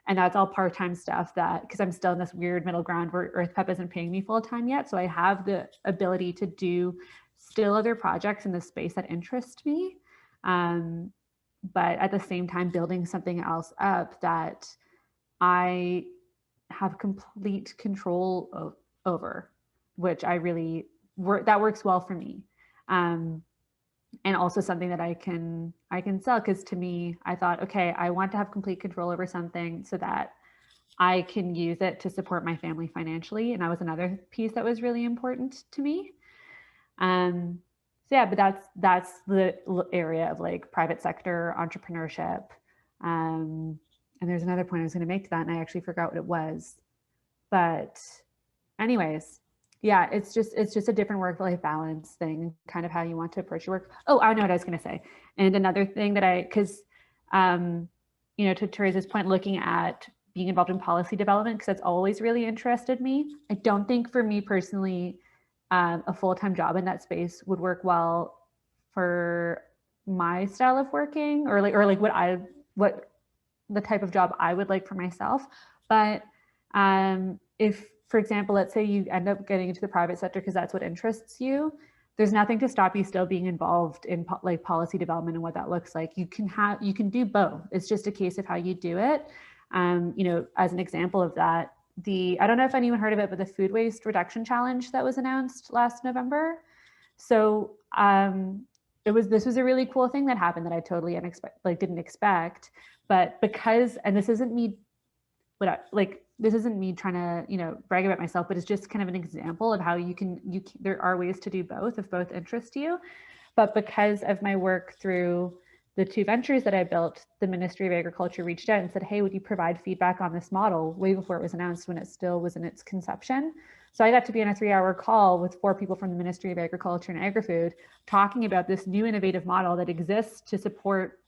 that's all part-time stuff, because I'm still in this weird middle ground where EarthPep isn't paying me full-time yet. So I have the ability to do still other projects in the space that interest me. But at the same time, building something else up that I have complete control over, which that works well for me. And also something that I can sell, because to me, I thought, okay, I want to have complete control over something so that I can use it to support my family financially. And that was another piece that was really important to me. So yeah, but that's the area of like private sector entrepreneurship. And there's another point I was going to make to that, and I actually forgot what it was. But anyways, yeah, it's just a different work-life balance thing, kind of how you want to approach your work. Oh, I know what I was going to say. And another thing that because, to Therese's point, looking at being involved in policy development, because that's always really interested me. I don't think for me personally, a full-time job in that space would work well for my style of working, or what the type of job I would like for myself. But if, for example, let's say you end up getting into the private sector because that's what interests you, there's nothing to stop you still being involved in like policy development and what that looks like. You can do both. It's just a case of how you do it. As an example of that, I don't know if anyone heard of it, but the Food Waste Reduction Challenge that was announced last November. So this was a really cool thing that happened that I totally didn't expect. But because, and this isn't me trying to, brag about myself, but it's just kind of an example of how there are ways to do both if both interest you. But because of my work through the 2 ventures that I built, the Ministry of Agriculture reached out and said, hey, would you provide feedback on this model way before it was announced, when it still was in its conception? So I got to be on a 3-hour call with 4 people from the Ministry of Agriculture and Agri-Food talking about this new innovative model that exists to support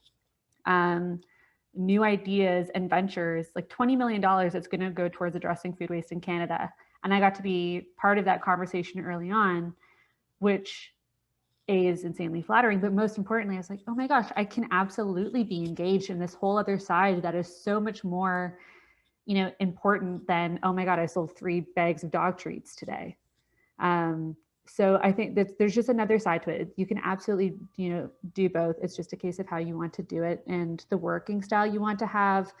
new ideas and ventures, like $20 million that's going to go towards addressing food waste in Canada. And I got to be part of that conversation early on, which is insanely flattering. But most importantly, I was like, oh my gosh, I can absolutely be engaged in this whole other side that is so much more, you know, important than, oh my God, I sold 3 bags of dog treats today. So I think that there's just another side to it. You can absolutely, you know, do both. It's just a case of how you want to do it and the working style you want to have,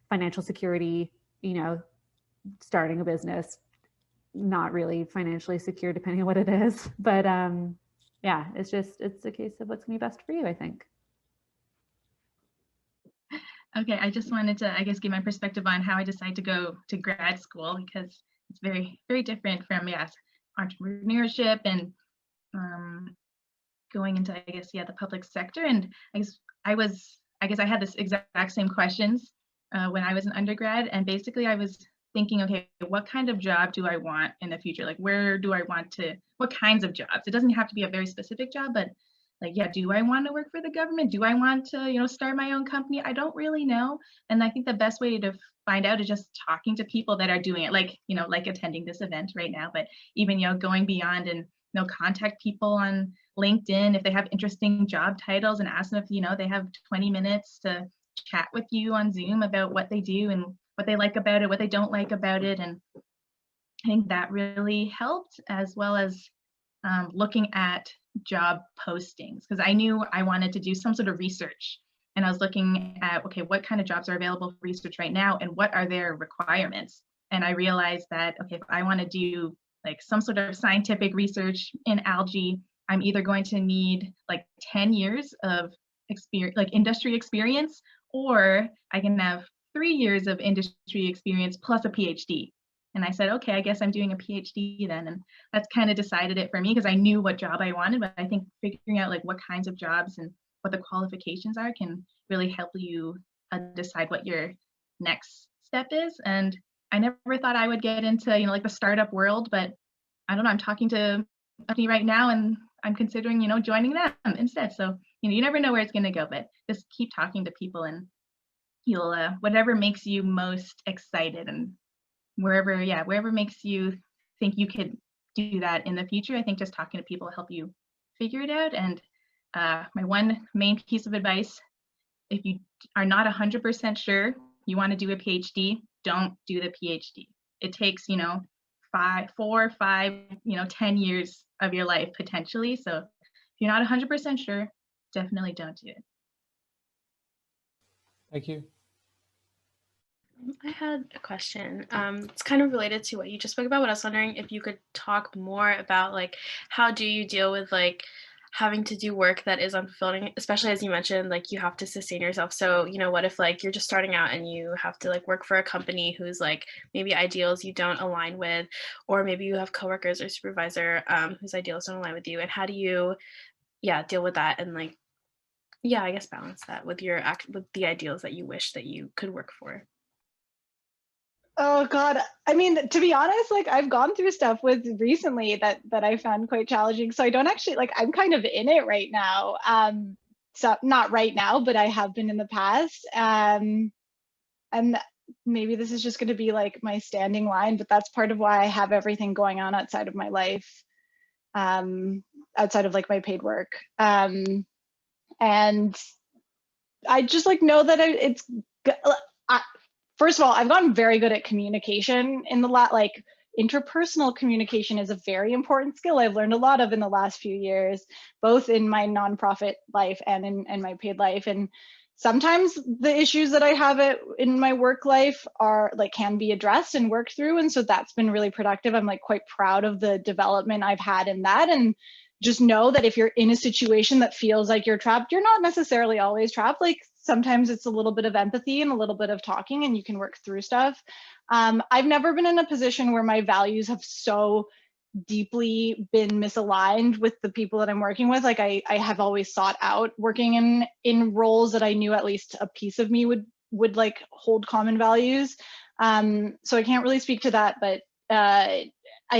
financial security, you know, starting a business, not really financially secure depending on what it is. But yeah, it's a case of what's gonna be best for you, I think. Okay, I just wanted to, I guess, give my perspective on how I decided to go to grad school, because it's very, very different from, yes, entrepreneurship and going into, I guess, yeah, the public sector. And I guess I had this exact same questions when I was an undergrad. And basically I was thinking, okay, what kind of job do I want in the future? Like, where do I want to, what kinds of jobs? It doesn't have to be a very specific job, but like, yeah, do I want to work for the government? Do I want to, you know, start my own company? I don't really know. And I think the best way to find out is just talking to people that are doing it, like, you know, like attending this event right now, but even, you know, going beyond and, you know, contact people on LinkedIn if they have interesting job titles and ask them if, you know, they have 20 minutes to chat with you on Zoom about what they do and what they like about it, what they don't like about it. And I think that really helped, as well as looking at job postings, because I knew I wanted to do some sort of research. And I was looking at, okay, what kind of jobs are available for research right now and what are their requirements? And I realized that, okay, if I want to do like some sort of scientific research in algae, I'm either going to need like 10 years of experience, like industry experience, or I can have 3 years of industry experience plus a PhD. And I said, okay, I guess I'm doing a PhD then. And that's kind of decided it for me, because I knew what job I wanted. But I think figuring out like what kinds of jobs and what the qualifications are can really help you decide what your next step is. And I never thought I would get into, you know, like the startup world, but I don't know, I'm talking to a company right now and I'm considering, you know, joining them instead. So, you know, you never know where it's going to go, but just keep talking to people and you'll, whatever makes you most excited and wherever makes you think you could do that in the future. I think just talking to people will help you figure it out. And my one main piece of advice, if you are not 100% sure you want to do a PhD, don't do the PhD. It takes, you know, 4, 5, you know, 10 years of your life potentially. So if you're not 100% sure, definitely don't do it. Thank you. I had a question. It's kind of related to what you just spoke about, but I was wondering if you could talk more about like, how do you deal with like having to do work that is unfulfilling, especially as you mentioned, like you have to sustain yourself. So, you know, what if like you're just starting out and you have to like work for a company who's like maybe ideals you don't align with, or maybe you have coworkers or supervisor whose ideals don't align with you, and how do you, deal with that and like, I guess balance that with your with the ideals that you wish that you could work for. Oh God. I mean, to be honest, like I've gone through stuff with recently that I found quite challenging. So I don't actually, like, I'm kind of in it right now. So not right now, but I have been in the past. And maybe this is just going to be like my standing line, but that's part of why I have everything going on outside of my life, outside of like my paid work. And I just like know that first of all, I've gotten very good at communication in the like interpersonal communication is a very important skill I've learned a lot of in the last few years, both in my nonprofit life and in my paid life. And sometimes the issues that I have in my work life are like can be addressed and worked through. And so that's been really productive. I'm like quite proud of the development I've had in that. And just know that if you're in a situation that feels like you're trapped, you're not necessarily always trapped. Like sometimes it's a little bit of empathy and a little bit of talking and you can work through stuff. I've never been in a position where my values have so deeply been misaligned with the people that I'm working with. Like I have always sought out working in roles that I knew at least a piece of me would like hold common values. So I can't really speak to that, but I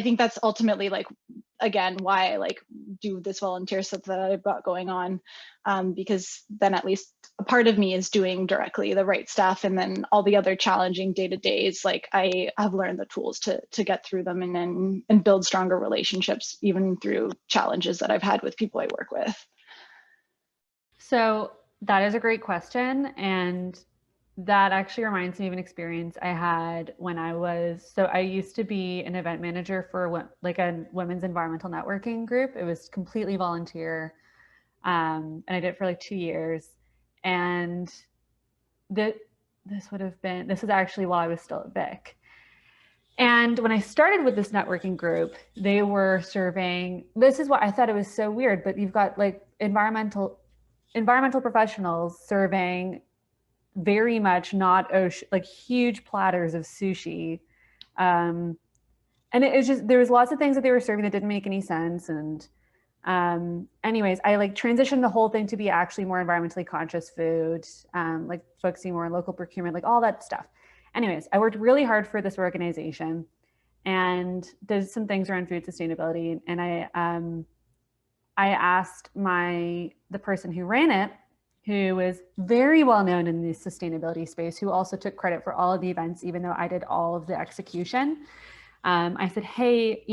think that's ultimately like, again, why I like do this volunteer stuff that I've got going on, because then at least a part of me is doing directly the right stuff, and then all the other challenging day-to-days, like I have learned the tools to get through them and build stronger relationships, even through challenges that I've had with people I work with. So that is a great question. And that actually reminds me of an experience I had when I used to be an event manager for like a women's environmental networking group. It was completely volunteer. And I did it for like 2 years. And this was actually while I was still at Vic. And when I started with this networking group, they were serving, this is what I thought, it was so weird, but you've got like environmental professionals serving very much not like huge platters of sushi. And it was just, there was lots of things that they were serving that didn't make any sense. And anyways, I like transitioned the whole thing to be actually more environmentally conscious food, like focusing more on local procurement, like all that stuff. Anyways, I worked really hard for this organization and did some things around food sustainability. And I asked the person who ran it, who was very well known in the sustainability space, who also took credit for all of the events, even though I did all of the execution. I said, hey,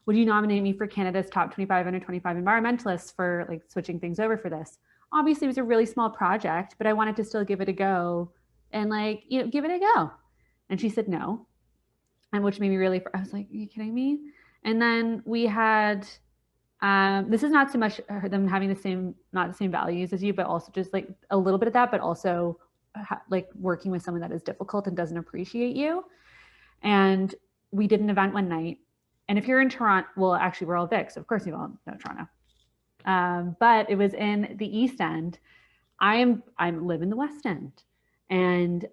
would you nominate me for Canada's top 25 under 25 environmentalists for like switching things over for this? Obviously, it was a really small project, but I wanted to still give it a go and like, give it a go. And she said no. And which made me really, I was like, are you kidding me? And then we had, this is not so much them having not the same values as you, but also just like a little bit of that, but also like working with someone that is difficult and doesn't appreciate you. And we did an event one night. And if you're in Toronto, well, actually we're all Vic, so of course you all know Toronto. But it was in the East End. I live in the West End. And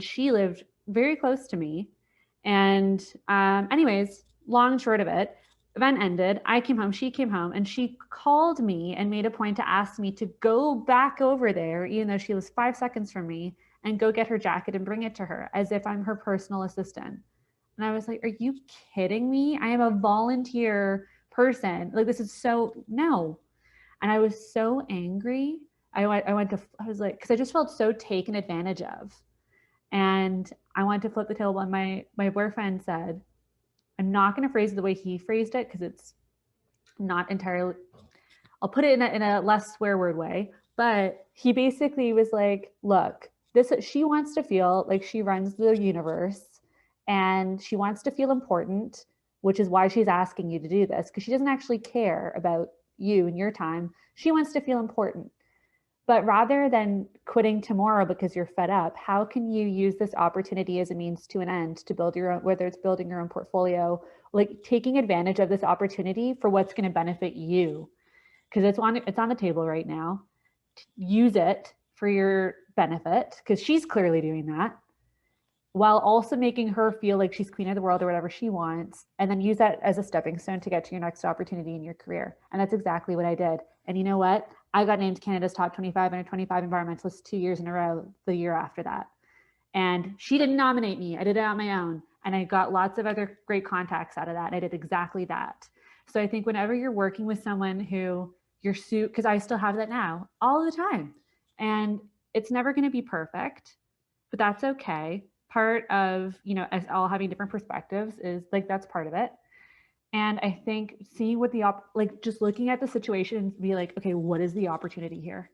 she lived very close to me. And anyways, long and short of it, event ended, I came home, she came home, and she called me and made a point to ask me to go back over there, even though she was 5 seconds from me, and go get her jacket and bring it to her as if I'm her personal assistant. And I was like, are you kidding me? I am a volunteer person. Like, this is no. And I was so angry. I was like, because I just felt so taken advantage of. And I wanted to flip the table, and my boyfriend said, I'm not going to phrase it the way he phrased it because it's not entirely, I'll put it in a less swear word way, but he basically was like, look, she wants to feel like she runs the universe and she wants to feel important, which is why she's asking you to do this, because she doesn't actually care about you and your time. She wants to feel important. But rather than quitting tomorrow because you're fed up, how can you use this opportunity as a means to an end to build your own, whether it's building your own portfolio, like taking advantage of this opportunity for what's going to benefit you? Because it's on the table right now. Use it for your benefit, because she's clearly doing that, while also making her feel like she's queen of the world or whatever she wants, and then use that as a stepping stone to get to your next opportunity in your career. And that's exactly what I did. And you know what? I got named Canada's top 25 under 25 environmentalist 2 years in a row the year after that. And she didn't nominate me. I did it on my own. And I got lots of other great contacts out of that. And I did exactly that. So I think whenever you're working with someone who because I still have that now all the time. And it's never going to be perfect, but that's okay. Part of, as all having different perspectives is like, that's part of it. And I think seeing what just looking at the situation and be like, okay, what is the opportunity here?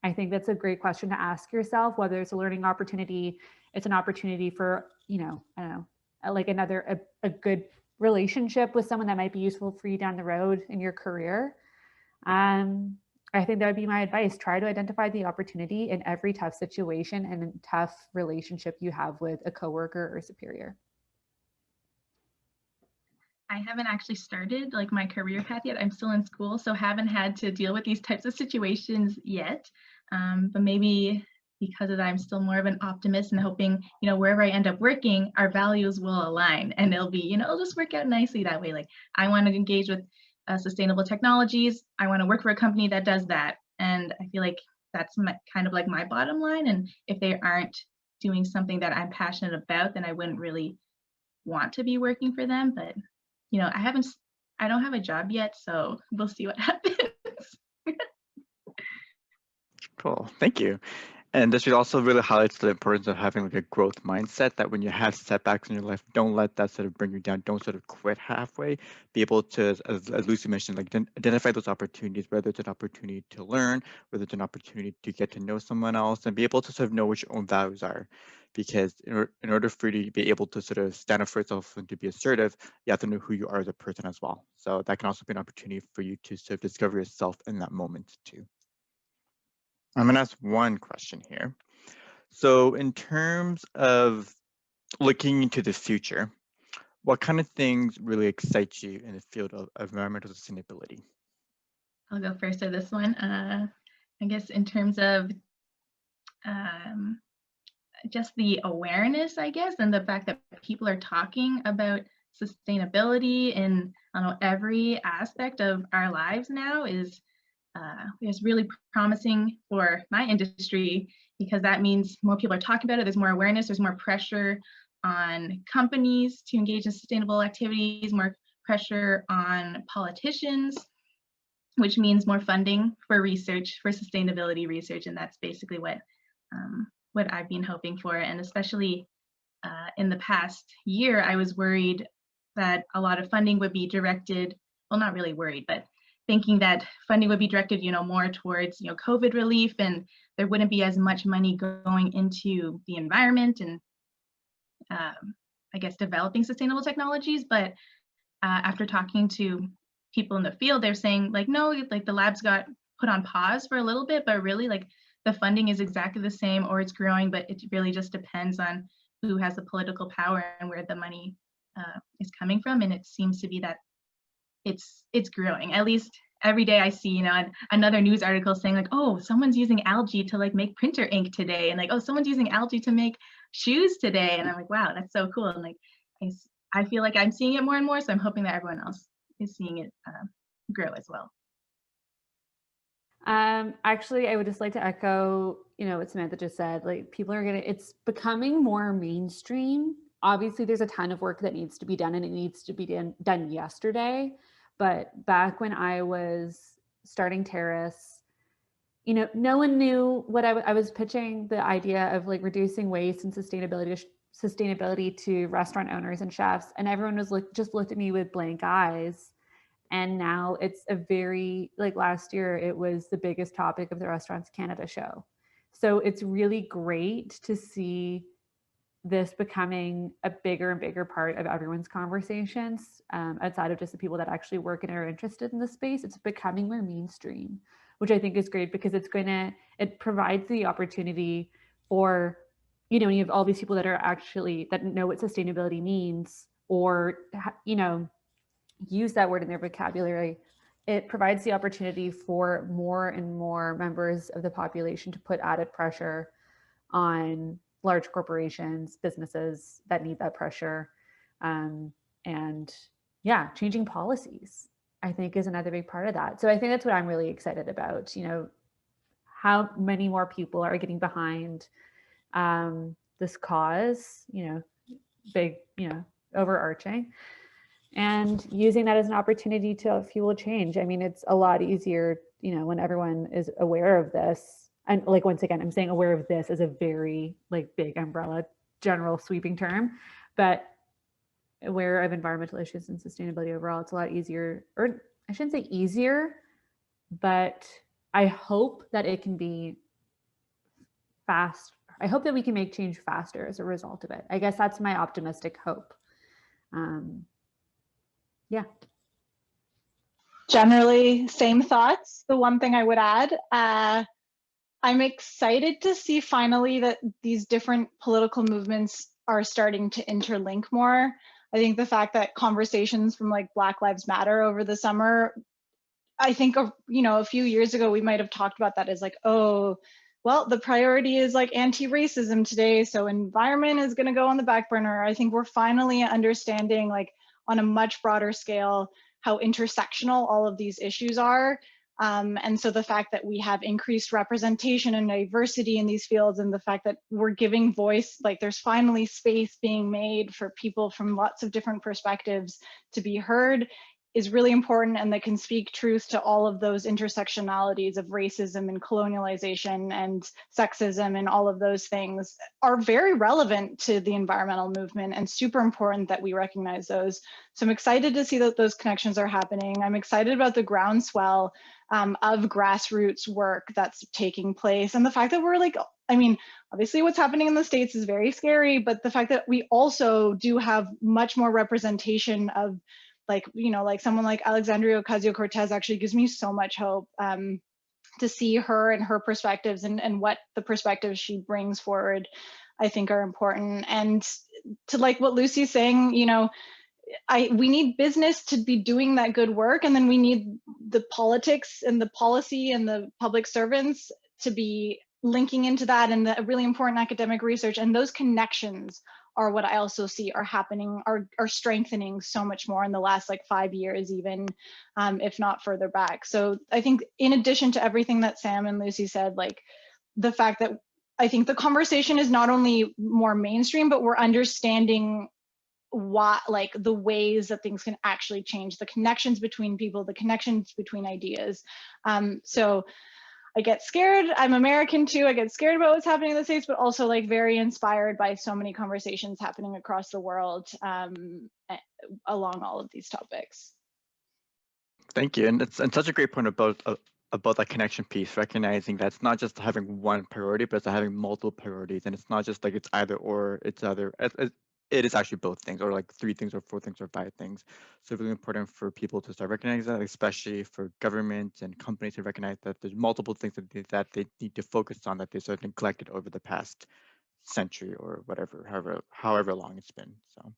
I think that's a great question to ask yourself, whether it's a learning opportunity, it's an opportunity for, I don't know, like a good relationship with someone that might be useful for you down the road in your career. I think that would be my advice. Try to identify the opportunity in every tough situation and tough relationship you have with a coworker or superior. I haven't actually started like my career path yet. I'm still in school, so haven't had to deal with these types of situations yet. But maybe because of that, I'm still more of an optimist and hoping, you know, wherever I end up working, our values will align and it'll be, you know, it'll just work out nicely that way. Like I want to engage with sustainable technologies. I want to work for a company that does that. And I feel like that's kind of like my bottom line. And if they aren't doing something that I'm passionate about, then I wouldn't really want to be working for them. But, you know, I don't have a job yet, so we'll see what happens. Cool, thank you. And this also really highlights the importance of having like a growth mindset, that when you have setbacks in your life, don't let that sort of bring you down. Don't sort of quit halfway. Be able to, as Lucy mentioned, like identify those opportunities, whether it's an opportunity to learn, whether it's an opportunity to get to know someone else, and be able to sort of know what your own values are. Because in order for you to be able to sort of stand up for yourself and to be assertive, you have to know who you are as a person as well. So that can also be an opportunity for you to sort of discover yourself in that moment too. I'm going to ask one question here. So in terms of looking into the future, what kind of things really excite you in the field of environmental sustainability? I'll go first for this one. I guess in terms of just the awareness, I guess, and the fact that people are talking about sustainability in every aspect of our lives now is really promising for my industry, because that means more people are talking about it, there's more awareness, there's more pressure on companies to engage in sustainable activities, more pressure on politicians, which means more funding for research, for sustainability research, and that's basically what I've been hoping for. And especially in the past year, I was worried that a lot of funding would be directed, well, not really worried, but thinking that funding would be directed, more towards, COVID relief, and there wouldn't be as much money going into the environment and I guess developing sustainable technologies. But after talking to people in the field, they're saying like, no, like the labs got put on pause for a little bit, but really like the funding is exactly the same, or it's growing, but it really just depends on who has the political power and where the money is coming from. And it seems to be that it's growing. At least every day I see, another news article saying like, oh, someone's using algae to like make printer ink today, and like, oh, someone's using algae to make shoes today, and I'm like, wow, that's so cool. And like, I feel like I'm seeing it more and more, so I'm hoping that everyone else is seeing it grow as well. Actually, I would just like to echo, what Samantha just said. Like, people are it's becoming more mainstream. Obviously, there's a ton of work that needs to be done, and it needs to be done yesterday. But back when I was starting Terrace, no one knew what I was pitching the idea of like reducing waste and sustainability to restaurant owners and chefs, and everyone was just looked at me with blank eyes. And now it's a very, like last year, it was the biggest topic of the Restaurants Canada show. So it's really great to see this becoming a bigger and bigger part of everyone's conversations, outside of just the people that actually work and are interested in the space. It's becoming more mainstream, which I think is great, because it provides the opportunity for, when you have all these people that know what sustainability means, or, use that word in their vocabulary, it provides the opportunity for more and more members of the population to put added pressure on large corporations, businesses that need that pressure. And yeah, changing policies, I think, is another big part of that. So I think that's what I'm really excited about, how many more people are getting behind this cause, big, overarching, and using that as an opportunity to fuel change. I mean, it's a lot easier, when everyone is aware of this. And like, once again, I'm saying aware of this as a very like big umbrella, general sweeping term, but aware of environmental issues and sustainability overall, it's a lot easier, or I shouldn't say easier, but I hope that it can be fast. I hope that we can make change faster as a result of it. I guess that's my optimistic hope. Yeah. Generally, same thoughts. The one thing I would add, I'm excited to see finally that these different political movements are starting to interlink more. I think the fact that conversations from like Black Lives Matter over the summer, I think, a few years ago, we might have talked about that as like, oh, well, the priority is like anti-racism today, so environment is going to go on the back burner. I think we're finally understanding, like on a much broader scale, how intersectional all of these issues are. And so the fact that we have increased representation and diversity in these fields, and the fact that we're giving voice, like there's finally space being made for people from lots of different perspectives to be heard, is really important, and that can speak truth to all of those intersectionalities of racism and colonialization and sexism, and all of those things are very relevant to the environmental movement and super important that we recognize those. So I'm excited to see that those connections are happening. I'm excited about the groundswell of grassroots work that's taking place, and the fact that we're like, I mean, obviously what's happening in the States is very scary, but the fact that we also do have much more representation of, like, you know, like someone like Alexandria Ocasio-Cortez actually gives me so much hope to see her and her perspectives, and what the perspectives she brings forward, I think are important. And to like what Lucy's saying, you know, we need business to be doing that good work, and then we need the politics and the policy and the public servants to be linking into that, and the really important academic research, and those connections are what I also see are happening, are strengthening so much more in the last like 5 years even, if not further back. So I think in addition to everything that Sam and Lucy said, like the fact that I think the conversation is not only more mainstream, but we're understanding what, like the ways that things can actually change, the connections between people, the connections between ideas. So I get scared. I'm American too. I get scared about what's happening in the States, but also like very inspired by so many conversations happening across the world along all of these topics. Thank you. And it's such a great point about that connection piece, recognizing that it's not just having one priority, but it's having multiple priorities. And it's not just like it's either or, it's either, it is actually both things, or like 3 things or 4 things or 5 things. So really important for people to start recognizing that, especially for governments and companies to recognize that there's multiple things that they need to focus on, that they sort of neglected over the past century or whatever, however long it's been. So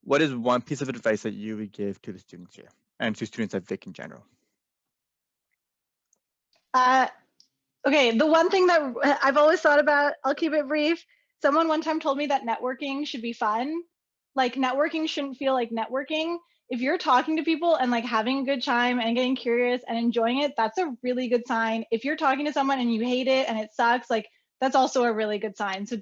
what is one piece of advice that you would give to the students here and to students at Vic in general? Okay, the one thing that I've always thought about, I'll keep it brief. Someone one time told me that networking should be fun. Like networking shouldn't feel like networking. If you're talking to people and like having a good time and getting curious and enjoying it, that's a really good sign. If you're talking to someone and you hate it and it sucks, like that's also a really good sign. So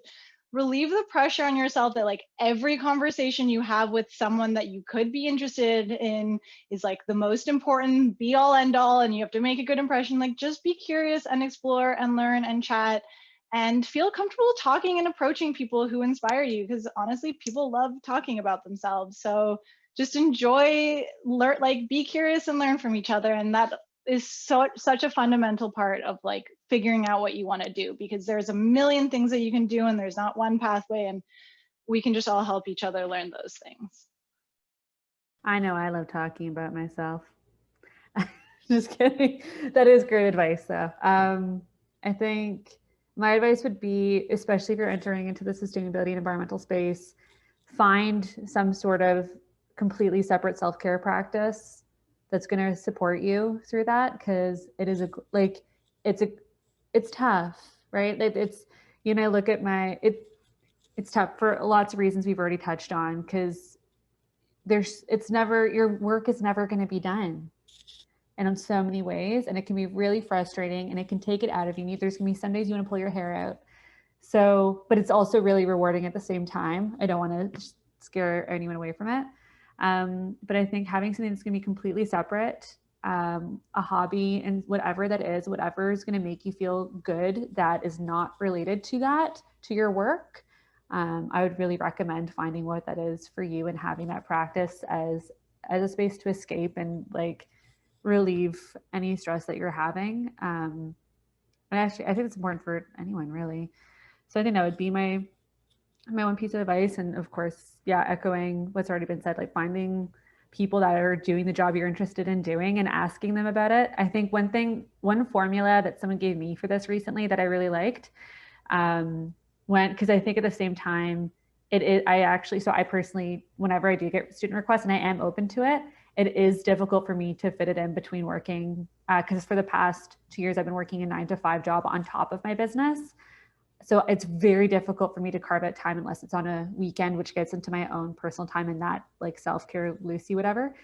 relieve the pressure on yourself that like every conversation you have with someone that you could be interested in is like the most important be all end all, and you have to make a good impression. Like just be curious and explore and learn and chat and feel comfortable talking and approaching people who inspire you, because honestly people love talking about themselves. So just enjoy, learn, like be curious and learn from each other. And that is such a fundamental part of like figuring out what you want to do, because there's a million things that you can do and there's not one pathway, and we can just all help each other learn those things. I know I love talking about myself. Just kidding. That is great advice though. I think my advice would be, especially if you're entering into the sustainability and environmental space, find some sort of completely separate self-care practice that's going to support you through that, because it is it's tough, right? It's, you know, look at it's tough for lots of reasons we've already touched on, because your work is never going to be done, and in so many ways, and it can be really frustrating, and it can take it out of you. There's going to be some days you want to pull your hair out. So, but it's also really rewarding at the same time. I don't want to scare anyone away from it. But I think having something that's going to be completely separate, a hobby, and whatever that is, whatever is going to make you feel good, that is not related to your work, I would really recommend finding what that is for you and having that practice as a space to escape and like relieve any stress that you're having. And actually, I think it's important for anyone really. So I think that would be my one piece of advice. And of course, yeah, echoing what's already been said, like finding people that are doing the job you're interested in doing and asking them about it. I think one formula that someone gave me for this recently that I really liked, because I think at the same time, I personally, whenever I do get student requests and I am open to it, it is difficult for me to fit it in between working, because for the past 2 years, I've been working a 9-to-5 job on top of my business. So it's very difficult for me to carve out time unless it's on a weekend, which gets into my own personal time and that like self-care, Lucy, whatever.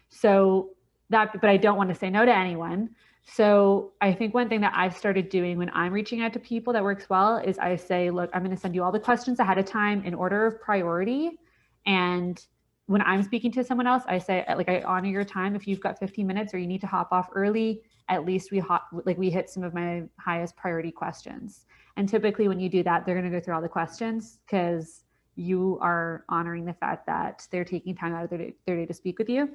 So that, but I don't want to say no to anyone. So I think one thing that I've started doing when I'm reaching out to people that works well is I say, look, I'm going to send you all the questions ahead of time in order of priority. And when I'm speaking to someone else, I say, like, I honor your time. If you've got 15 minutes or you need to hop off early, at least we hit some of my highest priority questions. And typically when you do that, they're going to go through all the questions because you are honoring the fact that they're taking time out of their day to speak with you.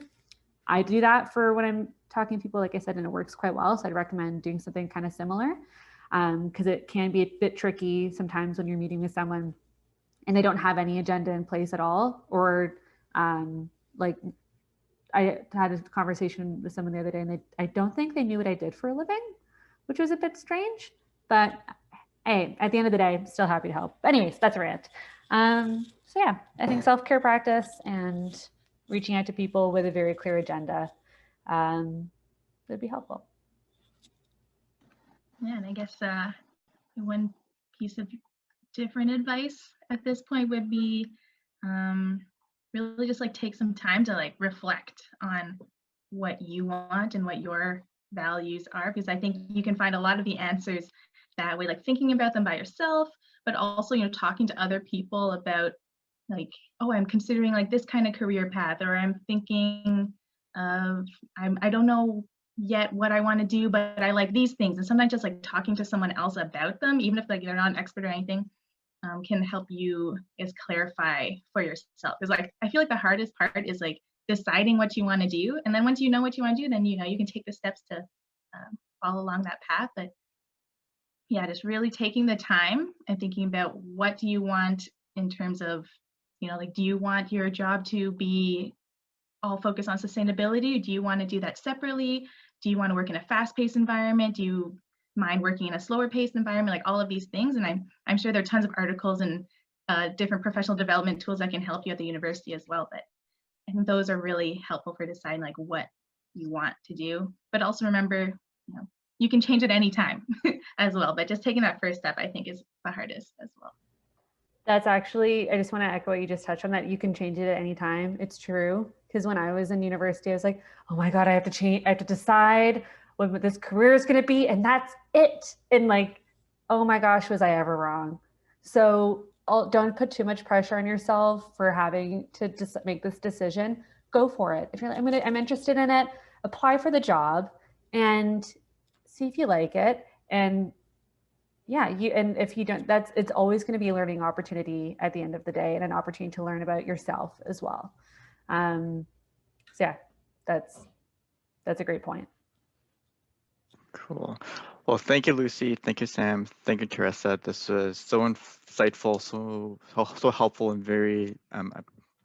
I do that for when I'm talking to people, like I said, and it works quite well. So I'd recommend doing something kind of similar, because it can be a bit tricky sometimes when you're meeting with someone and they don't have any agenda in place at all. Or like I had a conversation with someone the other day and I don't think they knew what I did for a living, which was a bit strange, but hey, at the end of the day, I'm still happy to help. But anyways, that's a rant. So yeah, I think self-care practice and reaching out to people with a very clear agenda would be helpful. Yeah, and I guess one piece of different advice at this point would be really just like take some time to like reflect on what you want and what your values are, because I think you can find a lot of the answers that way, like thinking about them by yourself, but also, you know, talking to other people about like, oh, I'm considering like this kind of career path, or I'm thinking of, I don't know yet what I want to do, but I like these things. And sometimes just like talking to someone else about them, even if like they're not an expert or anything, can help you clarify for yourself. Because like, I feel like the hardest part is like deciding what you want to do. And then once you know what you want to do, then, you know, you can take the steps to follow along that path. But yeah, just really taking the time and thinking about what do you want in terms of, you know, like, do you want your job to be all focused on sustainability? Do you want to do that separately? Do you want to work in a fast-paced environment? Do you mind working in a slower-paced environment? Like all of these things. And I'm sure there are tons of articles and different professional development tools that can help you at the university as well. But I think those are really helpful for deciding like what you want to do. But also remember, you know, you can change at any time as well. But just taking that first step, I think, is the hardest as well. That's actually, I just want to echo what you just touched on, that you can change it at any time. It's true. Because when I was in university, I was like, oh my God, I have to change, I have to decide what this career is going to be. And that's it. And like, oh my gosh, was I ever wrong? So don't put too much pressure on yourself for having to just make this decision. Go for it. If you're like, I'm interested in it, apply for the job and see if you like it. And yeah, and if you don't, it's always going to be a learning opportunity at the end of the day, and an opportunity to learn about yourself as well. So yeah, that's a great point. Cool. Well, thank you, Lucy. Thank you, Sam. Thank you, Teresa. This was so insightful, so helpful, and very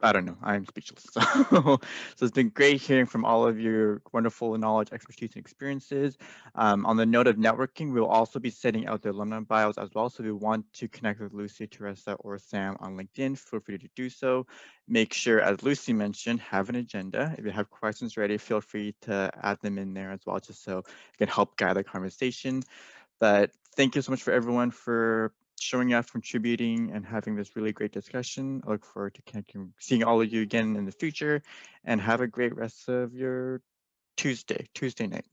I don't know, I'm speechless. So it's been great hearing from all of your wonderful knowledge, expertise, and experiences. On the note of networking, we'll also be setting out the alumni bios as well. So if you want to connect with Lucy, Teresa, or Sam on LinkedIn, feel free to do so. Make sure, as Lucy mentioned, have an agenda. If you have questions ready, feel free to add them in there as well, just so it can help guide the conversation. But thank you so much for everyone for showing up, contributing, and having this really great discussion. I look forward to seeing all of you again in the future, and have a great rest of your Tuesday night.